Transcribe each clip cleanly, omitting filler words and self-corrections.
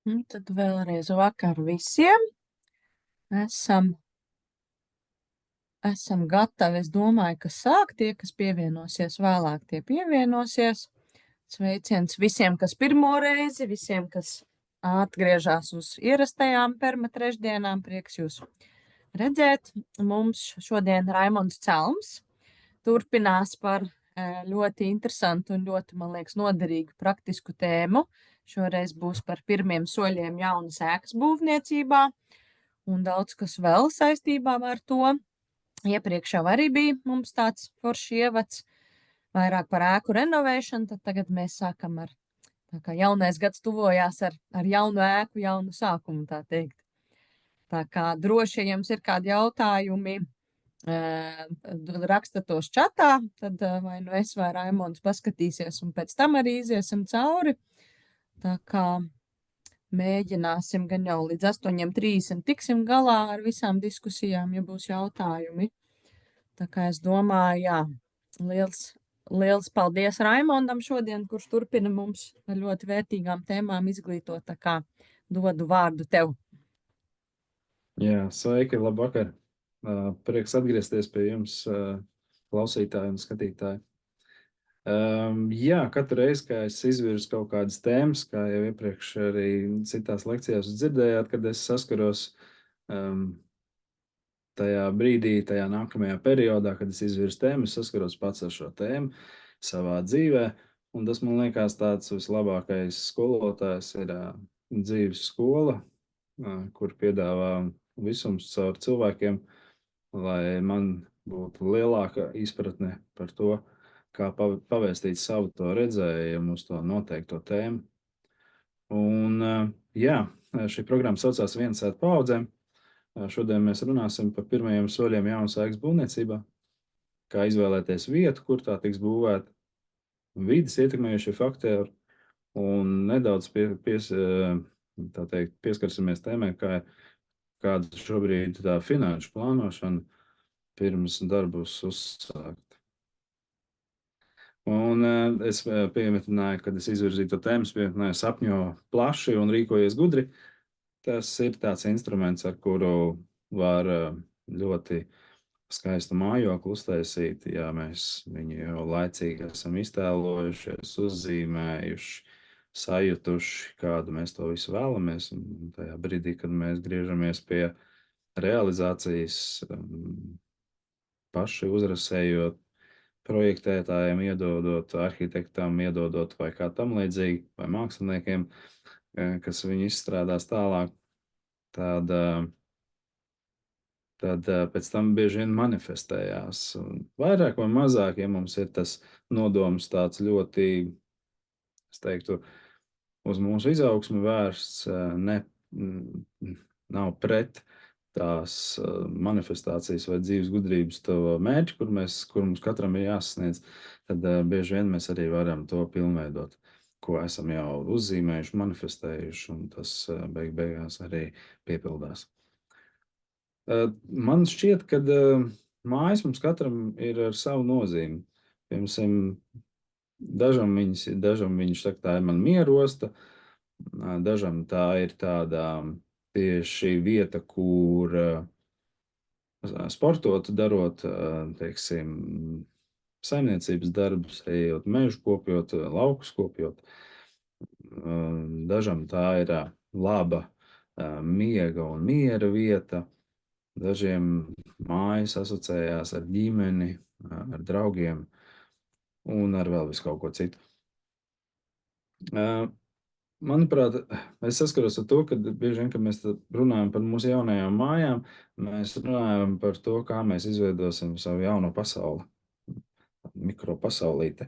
Un tad vēlreiz vakar visiem. Esam gatavi. Es domāju, ka sāk tie, kas pievienosies vēlāk, tie pievienosies. Sveiciens visiem, kas pirmo reizi, visiem, kas atgriežas uz ierastajām perma trešdienām. Prieks jūs redzēt. Mums šodien Raimonds Celms turpinās par ļoti interesantu un ļoti, man liekas, noderīgu praktisku tēmu. Šoreiz būs par pirmiem soļiem jaunas ēkas būvniecībā un daudz kas vēl saistībā ar to. Iepriekš jau arī bija mums tāds foršs ievads, vairāk par ēku renovēšanu, tad tagad mēs sākam ar, tā kā jaunais gads tuvojās ar jaunu ēku, jaunu sākumu, tā teikt. Tā kā droši, ja jums ir kādi jautājumi, raksta tos čatā, tad vai nu es vai Raimonds paskatīsies un pēc tam arī iziesim cauri. Tā kā mēģināsim gan jau līdz 8:30 tiksim galā ar visām diskusijām, ja būs jautājumi. Tā kā es domāju, jā, liels paldies Raimondam šodien, kurš turpina mums ar ļoti vērtīgām tēmām izglītot. Tā kā dodu vārdu tev. Jā, sveiki, labvakar. Prieks atgriezties pie jums, klausītāji un skatītāji. Jā, katru reizi, kad es izvirzu kaut kādas tēmas, kā jau iepriekš arī citās lekcijās dzirdējāt, kad es saskaros tajā brīdī, tajā nākamajā periodā, kad es izvirzu tēmu, es saskaros pats ar šo tēmu savā dzīvē, un tas man liekas tāds vislabākais skolotājs ir dzīves skola, kur piedāvā visums caur cilvēkiem, lai man būtu lielāka izpratne par to, kā pavēstīt savu to redzējumu uz to noteikto tēmu. Un, jā, šī programma saucās Viens ēd paudzēm. Šodien mēs runāsim par pirmajiem soļiem jaunas ēkas būvniecībā, kā izvēlēties vietu, kur tā tiks būvēta, vides ietekmējušie faktori, un nedaudz pieskarsimies tēmai, kāda šobrīd tā finanšu plānošana pirms darbus uzsākt. Un es piemetināju, kad es izvirzīju to tēmu, piemetināju sapņo plaši un rīkojies gudri. Tas ir tāds instruments, ar kuru var ļoti skaistu mājokli uztaisīt, ja mēs viņu jau laicīgi esam iztēlojušies, uzzīmējuši, sajutuši, kādu mēs to visu vēlamies. Un tajā brīdī, kad mēs griežamies pie realizācijas, paši uzrasējot, projektētājiem iedodot, arhitektam iedodot vai kā tam līdzīgi, vai māksliniekiem, kas viņu izstrādās tālāk, tad pēc tam bieži vien manifestējās. Vairāk vai mazāk, ja mums ir tas nodoms tāds ļoti, es teiktu, uz mūsu izaugsmi vērsts, nav pret tās manifestācijas vai dzīves gudrības to mērķi, kur mums katram ir jāsasniedz, tad bieži vien mēs arī varam to pilnveidot, ko esam jau uzzīmējuši, manifestējuši, un tas beigās arī piepildās. Man šķiet, ka mājas mums katram ir ar savu nozīmi. Piemēram, dažam viņš saka, tā ir man mierosta, dažam tā ir tāda tieši vieta, kur sportot, darot, teiksim, saimniecības darbus, ejot mežu kopjot, laukus kopjot. Dažam tā ir laba miega un miera vieta. Dažiem mājas asociējās ar ģimeni, ar draugiem un ar vēl visu kaut ko citu. Manuprāt, es saskaros ar to, ka bieži vien, kad mēs runājam par mūsu jaunajām mājām, mēs runājam par to, kā mēs izveidosim savu jauno pasauli, mikropasaulīti,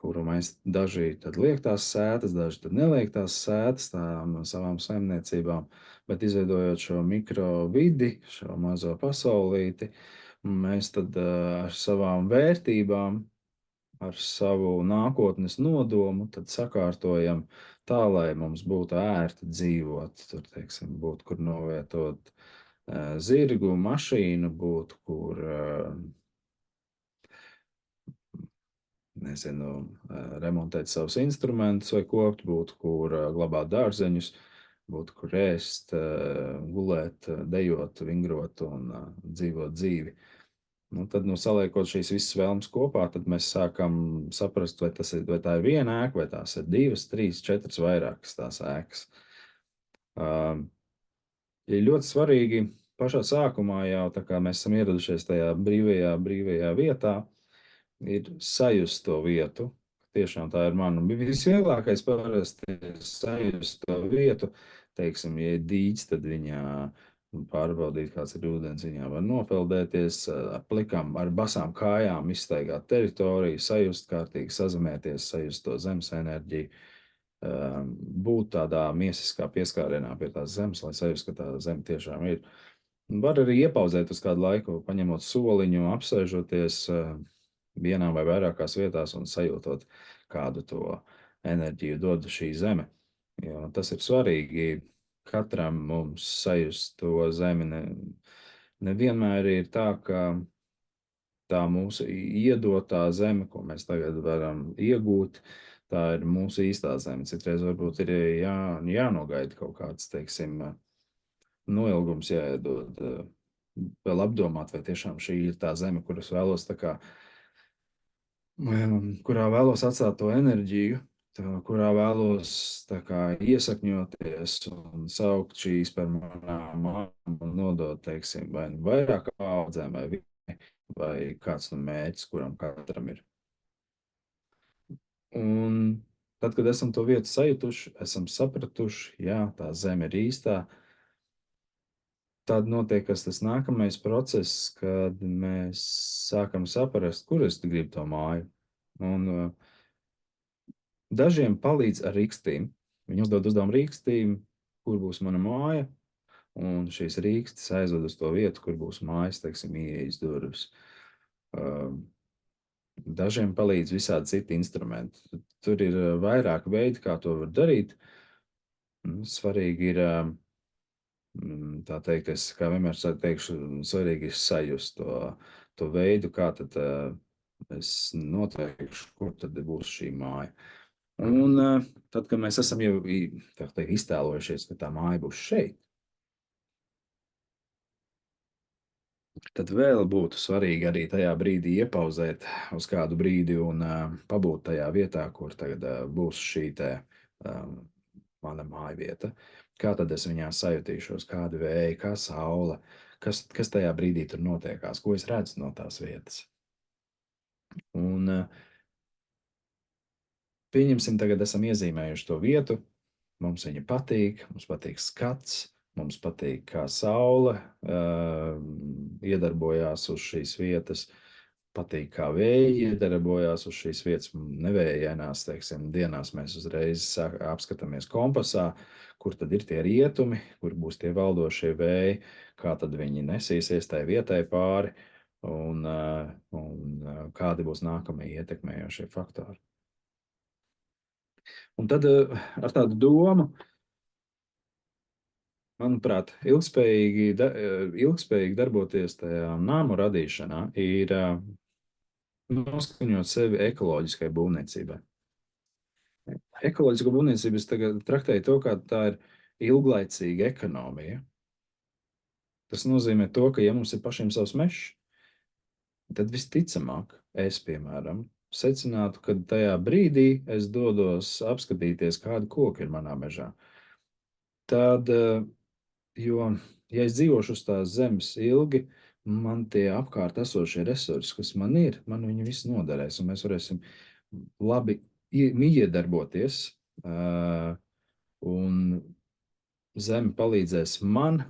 kuru mēs daži tad liek tās sētas, daži tad neliek tās sētas tām savām saimniecībām, bet izveidojot šo mikrovidi, šo mazo pasaulīti, mēs tad ar savām vērtībām, ar savu nākotnes nodomu, tad sakārtojam tā, lai mums būtu ērti dzīvot, tur, teiksim, būtu, kur novietot zirgu, mašīnu, būtu, kur, remontēt savus instrumentus vai kopt, būtu, kur glabāt dārzeņus, būtu kur ēst, gulēt, dejot, vingrot un dzīvot dzīvi. Nu, tad, saliekot šīs visas vēlmes kopā, tad mēs sākam saprast, vai tā ir viena ēka, vai tās ir 2, 3, 4 vairākas tās ēkas. Ir ļoti svarīgi pašā sākumā jau, tā kā mēs esam ieradušies tajā brīvajā vietā, ir sajust to vietu. Tiešām tā ir mana visvieglākais parasti ir sajust to vietu. Teiksim, ja ir dīķis, tad viņā pārbaudīt, kāds ir ūdens, viņā var nopeldēties, ar plikām, ar basām kājām izstaigāt teritoriju, sajust kārtīgi, sazemēties, sajust to zemes enerģiju, būt tādā miesiskā pieskārienā pie tās zemes, lai sajust, ka tā zeme tiešām ir. Var arī iepauzēt uz kādu laiku, paņemot soliņu, apsēžoties vienā vai vairākās vietās un sajūtot, kādu to enerģiju dod šī zeme. Jo tas ir svarīgi katram mums sajust to zemi. Nevienmēr ir tā, ka tā mūsu iedotā zeme, ko mēs tagad varam iegūt, tā ir mūsu īstā zeme. Citreiz varbūt ir jānogaida kaut kāds, teiksim, noilgums jāiedod, vēl apdomāt, vai tiešām šī ir tā zeme, kuras vēlos kurā vēlos atstāt to enerģiju, kurā vēlos iesakņoties un saukt šīs par manām mājām un nodot, teiksim, vai vairāk audzēm, vai kāds mērķis, kuram katram ir. Un tad, kad esam to vietu sajutuši, esam sapratuši, jā, tā zeme ir īstā, tad notiek tas nākamais process, kad mēs sākam saprast, kur es gribu to māju. Un dažiem palīdz ar rīkstīm. Viņi uzdod uzdevumu rīkstīm, kur būs mana māja, un šīs rīkstis aizved uz to vietu, kur būs mājas, teiksim, ieejas durvis. Dažiem palīdz visādi citi instrumenti. Tur ir vairāk veidi, kā to var darīt. Svarīgi ir, tā teikt, es kā vienmēr teikšu, svarīgi ir sajust to veidu, kā tad es noteikšu, kur tad būs šī māja. Un tad, kad mēs esam jau tā teikt, iztēlojušies, ka tā māja būs šeit, tad vēl būtu svarīgi arī tajā brīdī iepauzēt uz kādu brīdi un pabūt tajā vietā, kur tagad būs šī mana mājvieta. Kā tad es viņā sajutīšos, kādi vēji, kā saule, kas tajā brīdī tur notiekās, ko es redzu no tās vietas. Un pieņemsim, tagad esam iezīmējuši to vietu, mums viņa patīk, mums patīk skats, mums patīk, kā saule iedarbojās uz šīs vietas, patīk, kā vēji iedarbojās uz šīs vietas, nevējainās, teiksim, dienās mēs uzreiz apskatāmies kompasā, kur tad ir tie rietumi, kur būs tie valdošie vēji, kā tad viņi nesīsies tai vietai pāri, un kādi būs nākamie ietekmējošie faktori. Un tad ar tādu domu, manuprāt, ilgspējīgi darboties tajā nāmu radīšanā ir noskaņot sevi ekoloģiskai būvniecībai. Ekoloģisko būvniecību es tagad traktēju to, kā tā ir ilglaicīga ekonomija. Tas nozīmē to, ka ja mums ir pašiem savs mežs, tad visticamāk es, piemēram, secinātu, ka tajā brīdī es dodos apskatīties, kādi koki ir manā mežā. Tad, jo, ja es dzīvošu uz tās zemes ilgi, man tie apkārt esošie resursi, kas man viņi visi noderēs, un mēs varēsim labi iedarboties, un zeme palīdzēs man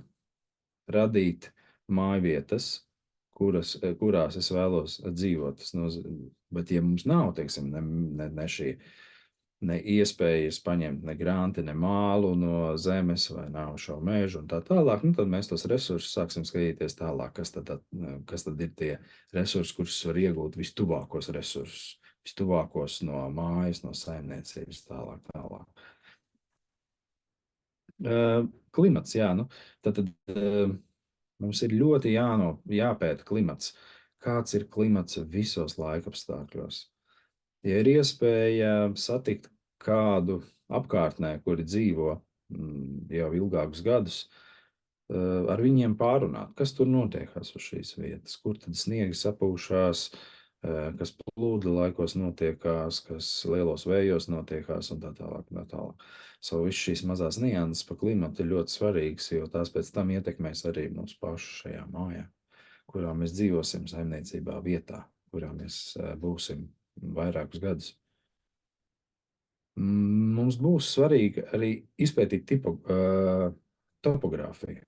radīt mājvietas, kurās es vēlos dzīvot. Bet ja mums nav, teiksim, ne iespējas paņemt ne granti, ne mālu no zemes, vai nav šo mežu un tā tālāk, tad mēs tos resursus sāksim skatīties tālāk, kas tad ir tie resursi, kurus var iegūt vistuvākos resursus, vistuvākos no mājas, no saimniecības, tālāk. Klimats, jā, tad mums ir ļoti jāpēta klimats. Kāds ir klimats visos laikapstākļos? Ja ir iespēja satikt kādu apkārtnē, kuri dzīvo jau ilgākus gadus, ar viņiem pārunāt, kas tur notiekās uz šīs vietas, kur tad sniegi sapūšās, kas plūdu laikos notiekās, kas lielos vējos notiekās un tā tālāk. Tā tālāk. Viss šīs mazās nianses pa klimatu ir ļoti svarīgas, jo tās pēc tam ietekmēs arī mūsu pašu šajā mājā, kurā mēs dzīvosim saimniecībā vietā, kurā mēs būsim vairākus gadus. Mums būs svarīgi arī izpētīt topogrāfiju.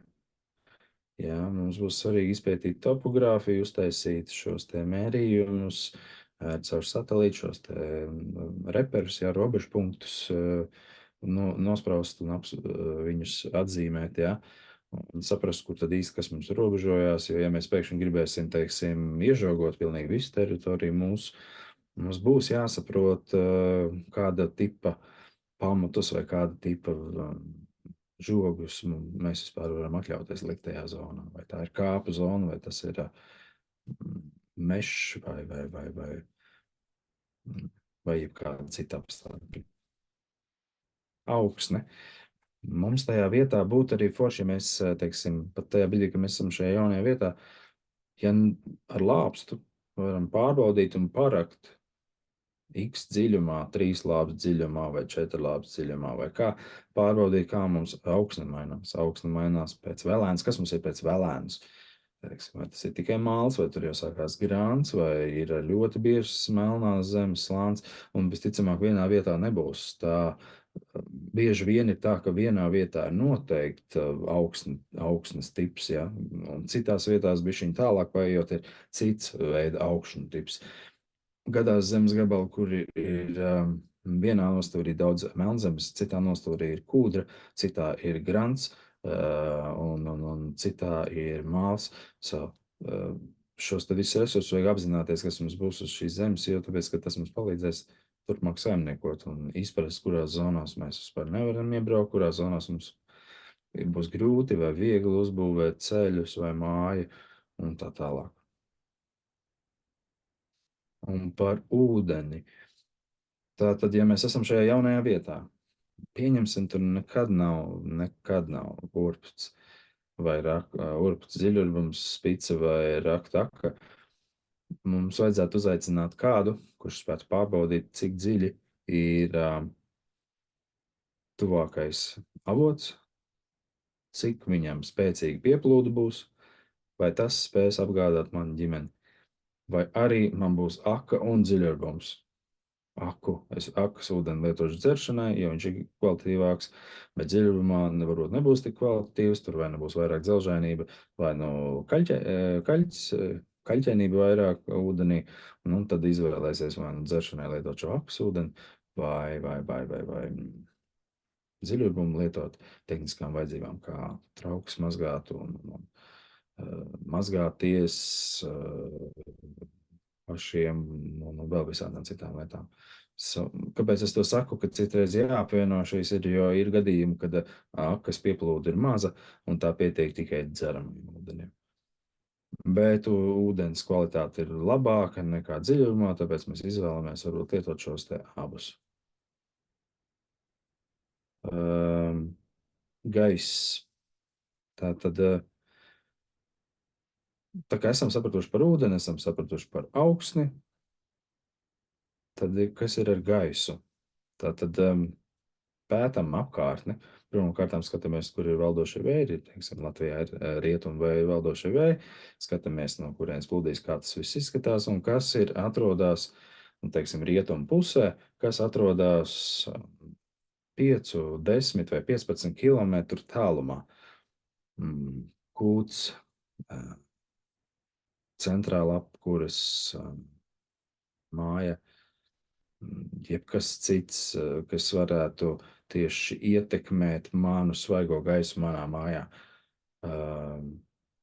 Jā, mums būs svarīgi izpētīt topogrāfiju, uztaisīt šos te mērījumus caur satelītu, šos te reperus, jā, robežu punktus, nospraust un viņus atzīmēt, jā, un saprast, kur tad īsti, kas mums robežojās, jo, ja mēs pēkšņi gribēsim, teiksim, iežogot pilnīgi visu teritoriju mums būs jāsaprot, kāda tipa pamatus vai kāda tipa žogus mēs vispār varam atļauties likt tajā zonā. Vai tā ir kāpu zona, vai tas ir mežs vai jebkāda cita apstākļa. Augsne. Mums tajā vietā būtu arī forši, ja mēs, teiksim, pat tajā brīdī, kad mēs esam šajā jaunajā vietā, ja ar lāpstu varam pārbaudīt un parakt X dziļumā, 3 lāpstu dziļumā vai 4 lāpstu dziļumā, vai kā pārbaudīt, kā mums augsne mainās. Augsne mainās pēc velēnas. Kas mums ir pēc velēnas? Vai tas ir tikai māls, vai tur jau sākās grāns, vai ir ļoti biežs melnās zemes slānis, un visticamāk vienā vietā nebūs. Tā bieži vien ir tā, ka vienā vietā ir noteikti augsnes tips, ja? Un citās vietās bišķiņ tālāk paiet ir cits veida augšņu tips. Gadās zemes gabali, kur ir vienā nostūrī daudz melnzemes, citā nostūrī ir kūdra, citā ir grants un citā ir māls. Šos te visus resursus vajag apzināties, kas mums būs uz šīs zemes, jo tāpēc, ka tas mums palīdzēs turpmāk saimniekot un izprast, kurās zonās mēs vispār nevaram iebraukt, kurās zonās mums būs grūti vai viegli uzbūvēt ceļus vai māju un tā tālāk. Un par ūdeni. Tātad, ja mēs esam šajā jaunajā vietā, pieņemsim, tur nekad nav urpts vai urpts dziļurbums, spice vai raktaka. Mums vajadzētu uzaicināt kādu, kurš spētu pārbaudīt, cik dziļi ir tuvākais avots, cik viņam spēcīgi pieplūdu būs, vai tas spēs apgādāt manu ģimeni. Vai arī man būs aka un dziļurbums. Es akas ūdeni lietošu dzeršanai, jo viņš ir kvalitatīvāks, bet dziļumā varbūt nebūs tik kvalitatīvs, tur vai nebūs vairāk dzelžainība, vai kaļķainība vairāk ūdenī, un tad izvēlēsies vai dzeršanai lietot šo akas ūdeni, vai dziļumu lietot tehniskām vajadzībām, kā trauks mazgāt un mazgāties pašiem un vēl visādām citām lietām. Kāpēc es to saku, ka citreiz jāapvieno šīs ir, jo ir gadījumi, kad akas pieplūda ir maza un tā pietiek tikai dzeramajam ūdenim. Bet ūdens kvalitāte ir labāka nekā dziļumā, tāpēc mēs izvēlamies varbūt lietot šos te abus. Gaiss. Tātad, tā kā esam sapratuši par ūdeni, esam sapratuši par augsni, tad kas ir ar gaisu? Tātad pētam apkārtni. Pirmkārtām skatāmies, kur ir valdošie vēji. Teiksim, Latvijā ir rietumu vēju valdošie vēji. Skatāmies, no kurienes plūdīs, kā tas viss izskatās un kas ir atrodas, teiksim, rietumu pusē, kas atrodas 5, 10 vai 15 kilometru tālumā. Kūts, centrāla apkures māja, jebkas cits, kas varētu tieši ietekmēt manu svaigo gaisu manā mājā.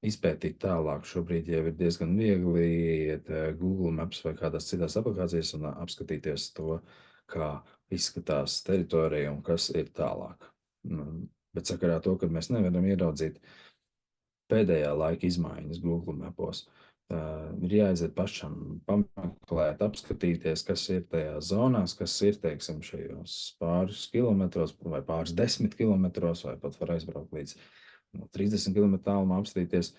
Izpētīt tālāk šobrīd jau ir diezgan viegli iet Google Maps vai kādās citās aplikācijas un apskatīties to, kā izskatās teritorija un kas ir tālāk. Bet sakarā to, ka mēs nevaram ieraudzīt pēdējā laika izmaiņas Google Mapos, Ir jāaiziet pašam, pameklēt, apskatīties, kas ir tajās zonās, kas ir, teiksim, šajos pāris kilometros, vai pāris 10 kilometros, vai pat var aizbraukt līdz 30 km tālumā apstīties.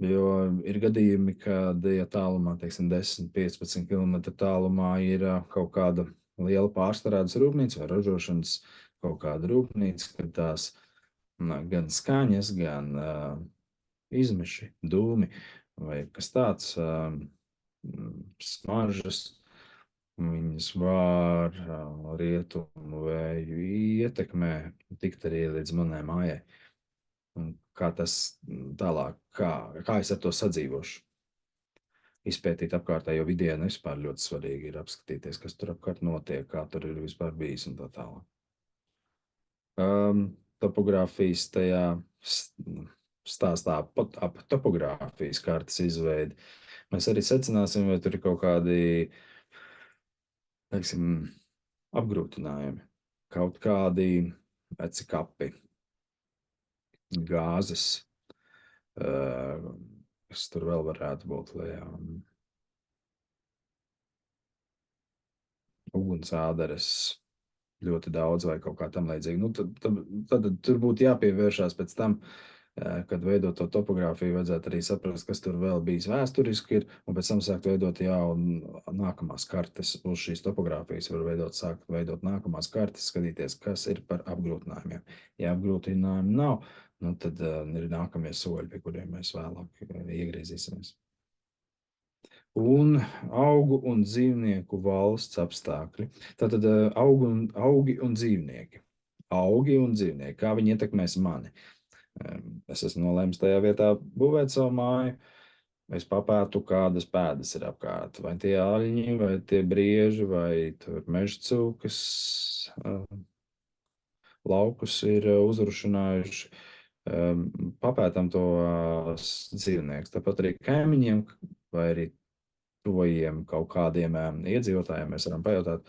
Jo ir gadījumi, kad, ja tālumā, teiksim, 10-15 km tālumā ir kaut kāda liela pārstrādes rūpnīca vai ražošanas kaut kāda rūpnīca, kad tās gan skaņas, gan izmeši, dūmi vai kas tāds, smaržas, viņas var rietumu vēju ietekmē tikt arī līdz manai mājai. Un kā tas tālāk, kā es ar to sadzīvošu? Izpētīt apkārtējo vidienu vispār ļoti svarīgi ir apskatīties, kas tur apkārt notiek, kā tur ir vispār bijis un tā tālāk. Topogrāfijas tajā stāstā ap topogrāfijas kartas izveidi. Mēs arī secināsim, vai tur ir kaut kādi, teiksim, apgrūtinājumi, kaut kādi veci kapi, gāzes, kas tur vēl varētu būt lejā. Ugunsādares ļoti daudz vai kaut kā tam līdzīgi. Nu, tad tur būtu jāpievēršās pēc tam, kad veidot to topogrāfiju, vajadzētu arī saprast, kas tur vēl bijis vēsturiski ir, un pēc tam sākt veidot nākamās kartes uz šīs topogrāfijas, var sākt veidot nākamās kartes, skatīties, kas ir par apgrūtinājumiem. Ja apgrūtinājumu nav, nu, tad ir nākamie soļi, pie kuriem mēs vēlāk iegriezīsimies. Un augu un dzīvnieku valsts apstākļi. Tātad augi un dzīvnieki. Augi un dzīvnieki, kā viņi ietekmēs mani. Es esmu nolēmis tajā vietā būvēt savu māju. Es papētu, kādas pēdas ir apkārt. Vai tie aļņi, vai tie brieži, vai tur mežcūkas laukus ir uzrušinājuši. Papētam to dzīvniekus. Tāpat arī kaimiņiem vai arī tuvajiem kaut kādiem iedzīvotājiem mēs varam pajautāt,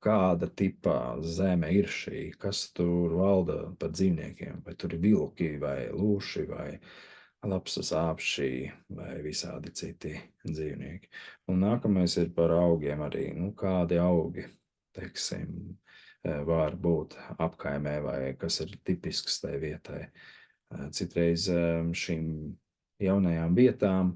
kāda tipa zeme ir šī, kas tur valda par dzīvniekiem, vai tur ir vilki, vai lūši, vai lapsas āpši, vai visādi citi dzīvnieki. Un nākamais ir par augiem arī, kādi augi, teiksim, var būt apkaimē, vai kas ir tipisks tai vietai. Citreiz šīm jaunajām vietām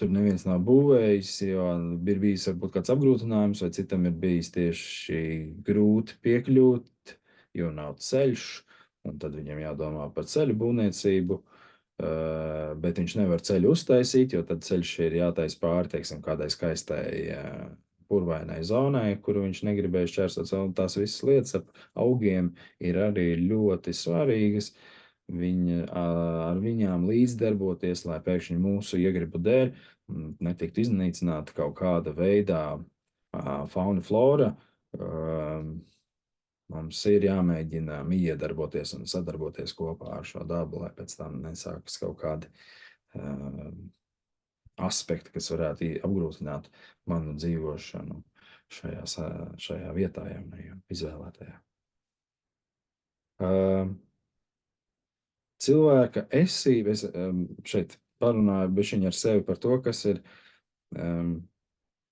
tur neviens nav būvējis, jo ir bijis varbūt kāds apgrūtinājums, vai citam ir bijis tieši grūti piekļūt, jo nav ceļš, un tad viņam jādomā par ceļu būvniecību, bet viņš nevar ceļu uztaisīt, jo tad ceļš ir jātais pāri, teiksim, kādai skaistai purvainai zonai, kuru viņš negribēja šķērsot, un tās visas lietas ap augiem ir arī ļoti svarīgas. Ar viņām līdzdarboties, lai pēkšņi mūsu iegribu dēļ netiktu iznīcināta kaut kāda veidā fauna, flora. Mums ir jāmēģina iedarboties un sadarboties kopā ar šo dabu, lai pēc tam nesākas kaut kādi aspekti, kas varētu apgrūtināt manu dzīvošanu šajā vietā, jaunajā izvēlētajā. Cilvēka esība, es šeit parunāju bišķiņ ar sevi par to, kas ir,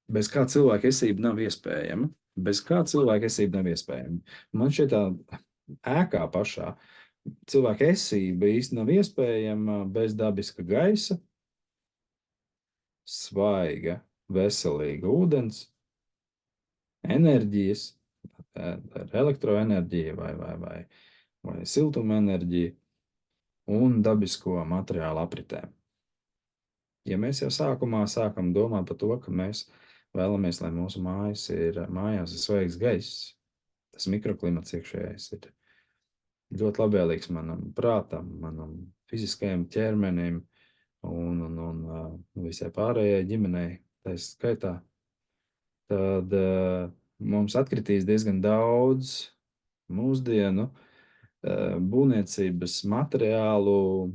bez kā cilvēka esība nav iespējama. Bez kā cilvēka esība nav iespējama. Man šeit tā ēkā pašā cilvēka esība īsti nav iespējama bez dabiska gaisa, svaiga, veselīga ūdens, enerģijas, elektroenerģija vai siltuma enerģija un dabisko materiālu apritēm. Ja mēs jau sākumā sākam domāt par to, ka mēs vēlamies, lai mūsu mājās ir svaigs gaiss, tas mikroklimats iekšējais ir ļoti labvēlīgs manam prātam, manam fiziskajam ķermenim un visai pārējai ģimenei, tā skaitā, tad mums atkritīs diezgan daudz mūsdienu būvniecības materiālu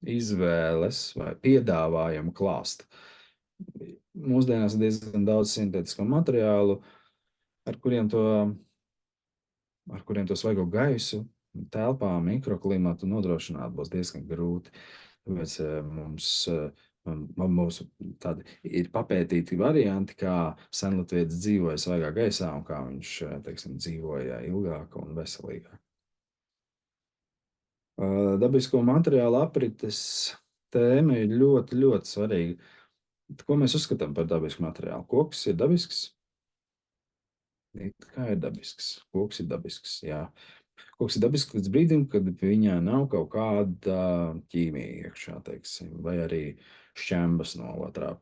izvēles vai piedāvājumu klāstu. Mūsdienās ir diezgan daudz sintētisko materiālu, ar kuriem to svaigo gaisu, telpā, mikroklimatu nodrošināt būs diezgan grūti. Tāpēc mums tādi ir papētīti varianti, kā senlatvietis dzīvoja svaigā gaisā un kā viņš, teiksim, dzīvoja ilgāk un veselīgāk. Dabisko materiālu aprites tēma ir ļoti, ļoti svarīga. Ko mēs uzskatām par dabisku materiālu? Koks ir dabisks? Kā ir dabisks? Koks ir dabisks, jā. Koks ir dabisks līdz brīdim, kad viņā nav kaut kāda ķīmija iekšā, teiksim, vai arī šķembas no otrā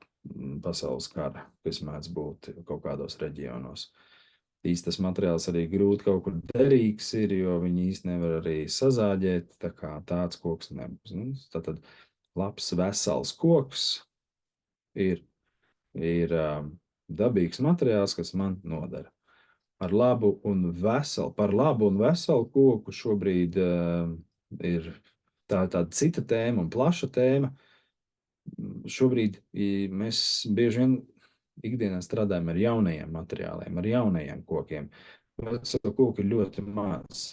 pasaules kara, kas mēdz būt kaut kādos reģionos. Tas materiāls arī grūti kaut kur derīgs ir, jo viņi īsti nevar arī sazāģēt, tā kā tāds koks nebūs. Tātad labs, vesels koks ir dabīgs materiāls, kas man nodara. Par labu un veselu koku šobrīd ir tāda cita tēma un plaša tēma. Šobrīd mēs bieži vien ikdienā strādājam ar jaunajiem materiāliem, ar jaunajiem kokiem. Veco koku ir ļoti maz.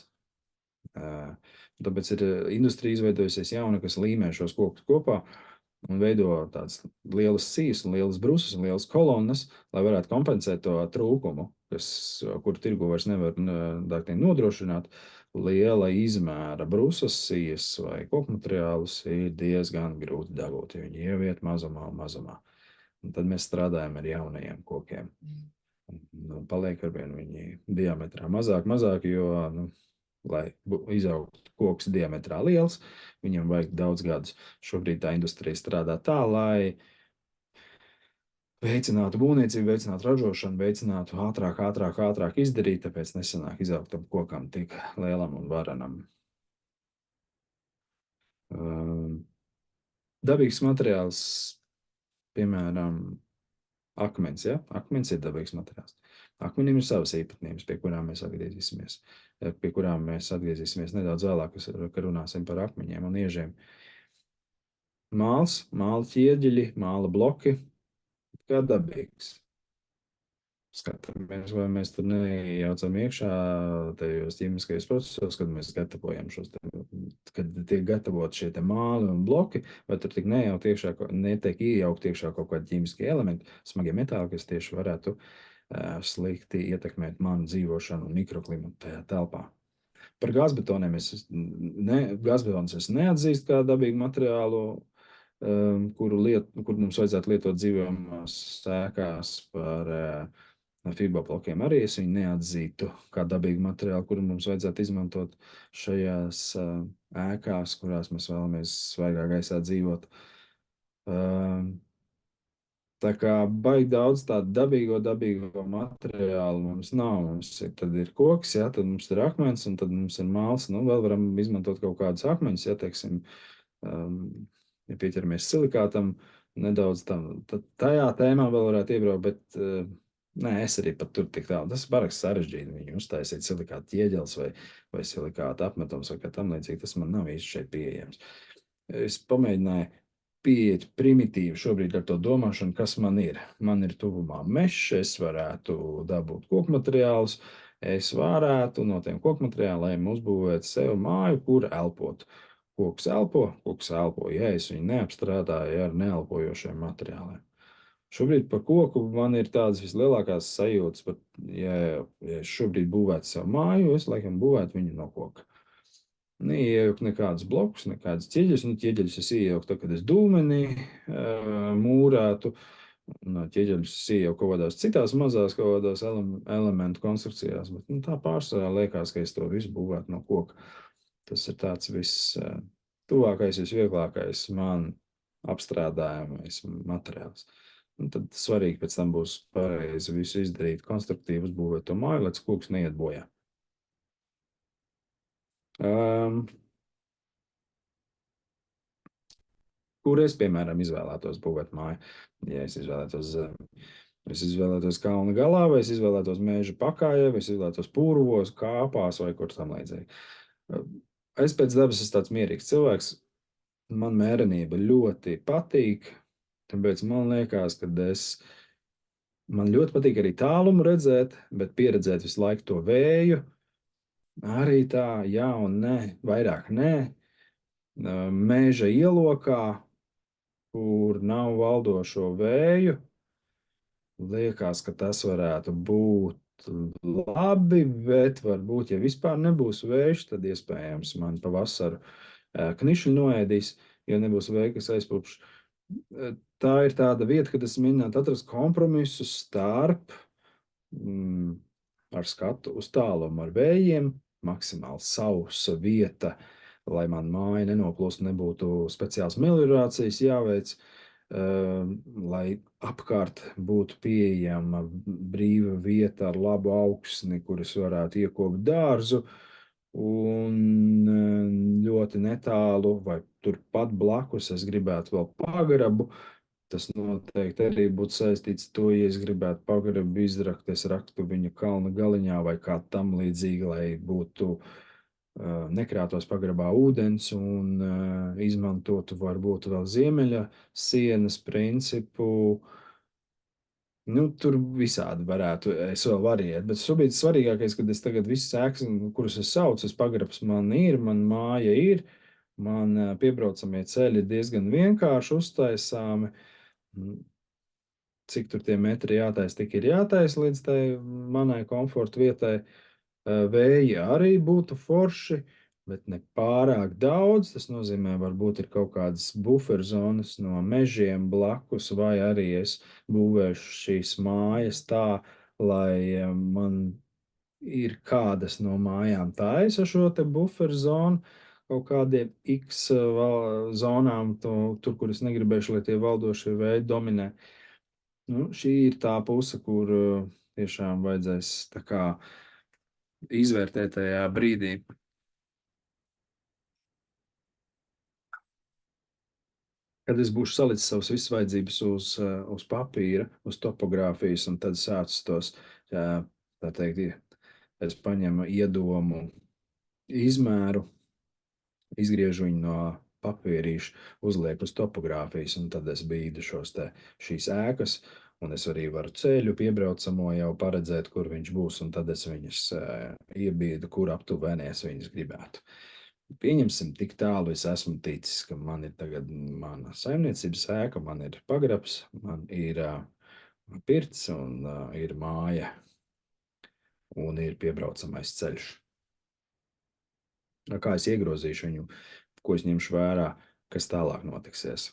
Tāpēc ir industrija izveidojusies jauna, kas līmē šos kokus kopā un veido tādas lielas sijas un lielas brusas un lielas kolonnas, lai varētu kompensēt to trūkumu, kuru tirgu vairs nevar nodrošināt. Liela izmēra brusas, sijas vai kokmateriālus ir diezgan grūti dabūt, jo viņi ieviet mazumā un mazumā. Un tad mēs strādājam ar jaunajiem kokiem. Paliek arvien viņi diametrā mazāk, jo, lai izaugtu koks diametrā liels, viņam vajag daudz gadus. Šobrīd tā industrija strādā tā, lai veicinātu būvniecību, veicinātu ražošanu, veicinātu ātrāk izdarīt, tāpēc nesanāk izaugt tam kokam tik lielam un varenam. Dabīgs materiāls, piemēram, akmens, ja? Akmens ir dabīgs materiāls. Akmenim ir savas īpatnības, pie kurām mēs atgriezīsimies nedaudz vēlāk, kad runāsim par akmeņiem un iežiem. Māla ķieģeļi, māla bloki, kā dabīgs. Skatāmies, vai mēs tur neiejaucam iekšā tajos ķīmiskajos procesos, kad mēs gatavojam kad tiek gatavot šie te māli un bloki, vai tur netiek iejaukt iekšā kaut kādi ķīmiskie elementi, smagie metāli, kas tieši varētu slikti ietekmēt manu dzīvošanu un mikroklimatu tajā telpā. Par gāzbetoniem gāzbetons es neatzīstu kā dabīgu materiālu, kur mums vajadzētu lietot dzīvojamās ēkās. Par fiboblokiem arī es viņu neatzītu kā dabīgu materiālu, kuru mums vajadzētu izmantot šajās ēkās, kurās mēs vēlamies svaigā gaisā dzīvot. Tā kā baigi daudz tādu dabīgo materiālu mums nav. Tad ir koks, ja, tad mums ir akmens, un tad mums ir māls. Vēl varam izmantot kaut kādus akmeņus, ja, teiksim, ja pieķeramies silikātam, nedaudz tajā tēmā vēl varētu iebraukt, bet nē, es arī pat tur tik tālu. Tas ir baraks sarežģīti viņu uztaisīt silikāta ķieģelis vai silikāta apmetums vai kā tam līdzīgi. Tas man nav īsti šeit pieejams. Es pamēģināju pieiet primitīvi šobrīd ar to domāšanu, kas man ir. Man ir tuvumā mežs, es varētu dabūt kokmateriālus, es varētu no tiem kokmateriāliem uzbūvēt sev māju, kur elpot. Koks elpo, ja es viņu neapstrādāju ar neelpojošiem materiāliem. Šobrīd par koku man ir tādas vislielākās sajūtas, ja es šobrīd būvētu savu māju, es laikam būvētu viņu no koka. Neiejaukt nekādus blokus, nekādus ķieģeļus. Ķieģeļus es iejauku tad, kad es dūmenī mūrētu. Ķieģeļus es iejauku kaut kādās citās mazās kaut kādās elementu konstrukcijās, bet tā pārsvarā liekas, ka es to visu būvētu no koka. Tas ir tāds viss tuvākais, visvieglākais man apstrādājamais materiāls. Un tad svarīgi pēc tam būs pareizi visu izdarīt, konstruktīvi uzbūvēt to māju, lai koks neiet bojā. Kur es, piemēram, izvēlētos būvēt māju? Ja es izvēlētos zemi, es izvēlētos kalna galā, vai es izvēlētos meža pakājē, vai es izvēlētos pūrvos, kāpās vai kur tam līdzīgi. Es pēc dabas esmu tāds mierīgs cilvēks. Man mērenība ļoti patīk, tāpēc man liekas, ka man ļoti patīk arī tālumu redzēt, bet pieredzēt visu laiku to vēju. Arī tā, jā un nē, vairāk nē. meža ielokā, kur nav valdošo vēju. Liekas, ka tas varētu būt labi, bet varbūt, ja vispār nebūs vējš, tad iespējams man pavasaru knišļi noēdīs, ja nebūs vēja, kas aizpūpš. Tā ir tāda vieta, kad es mēģinātu atrast kompromisu starp ar skatu uz tālumu ar vējiem, maksimāli sausa vieta, lai man māja nenoplūst, nebūtu speciāls meliorācijas jāveic, lai apkārt būtu pieejama brīva vieta ar labu augsni, kur es varētu iekopt dārzu, un ļoti netālu vai turpat blakus es gribētu vēl pagrabu. Tas noteikti arī būtu saistīts ar to, ja es gribētu pagrabu izrakt, es raktu viņu kalna galiņā vai kā tam līdzīgi, lai būtu nekrātos pagrabā ūdens un izmantotu varbūt vēl ziemeļa sienas principu. Nu, tur visādi varētu es vēl variēt, bet šobrīd svarīgākais, kad es tagad visas ēkas, kuras es saucu, es pagrabs man ir, man māja ir, man piebraucamie ceļi ir diezgan vienkārši uztaisāmi. Cik tur tie metri jātaisa, tik ir jātaisa līdz tai manai komforta vietai. Vēji arī būtu forši, bet ne pārāk daudz. Tas nozīmē, varbūt ir kaut kādas buferzonas no mežiem blakus, vai arī es būvēšu šīs mājas tā, lai man ir kādas no mājām taisa šo te buferzonu, kaut kādiem X zonām, tur, kur es negribēšu, lai tie valdošie vēji dominē. Nu, šī ir tā puse, kur tiešām vajadzēs tā kā izvērtēt tajā brīdī. Kad es būšu salicis savas visas vajadzības uz papīra, uz topogrāfijas, un tad sācis tos, tā teikt, es paņemu iedomu izmēru, izgriežu viņu no papīrīša, uzlieku uz topogrāfijas, un tad es bīdu šīs ēkas, un es arī varu ceļu piebraucamo jau paredzēt, kur viņš būs, un tad es viņus iebīdu, kur aptuveni es viņus gribētu. Pieņemsim, tik tālu es esmu ticis, ka man ir tagad mana saimniecības ēka, man ir pagrabs, man ir pirts un ir māja, un ir piebraucamais ceļš. Kā es iegrozīšu viņu, ko es ņemšu vērā, kas tālāk notiksies.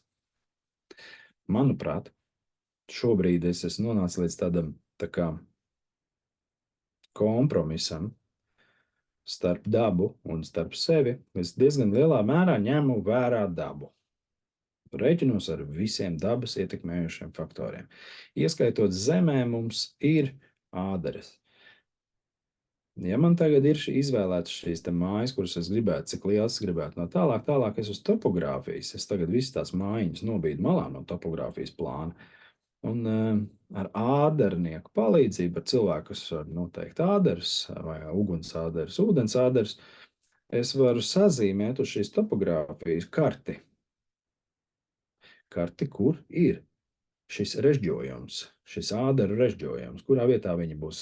Manuprāt, šobrīd es esmu nonācis līdz tādam tā kā kompromisam starp dabu un starp sevi. Es diezgan lielā mērā ņemu vērā dabu. Rēķinos ar visiem dabas ietekmējošiem faktoriem. Ieskaitot zemē, mums ir ādaras. Ja man tagad ir izvēlētas šīs te mājas, kuras es gribētu, cik liels es gribētu, no tālāk es uz topogrāfijas, es tagad visas tās mājiņas nobīdu malā no topogrāfijas plāna. Un ar ādarnieku palīdzību, ar cilvēku, kas var noteikt ādaras vai ugunsādaras, ūdensādaras, es varu sazīmēt uz šīs topogrāfijas karti. Karti, kur ir šis režģojums, šis ādaru režģojums, kurā vietā viņi būs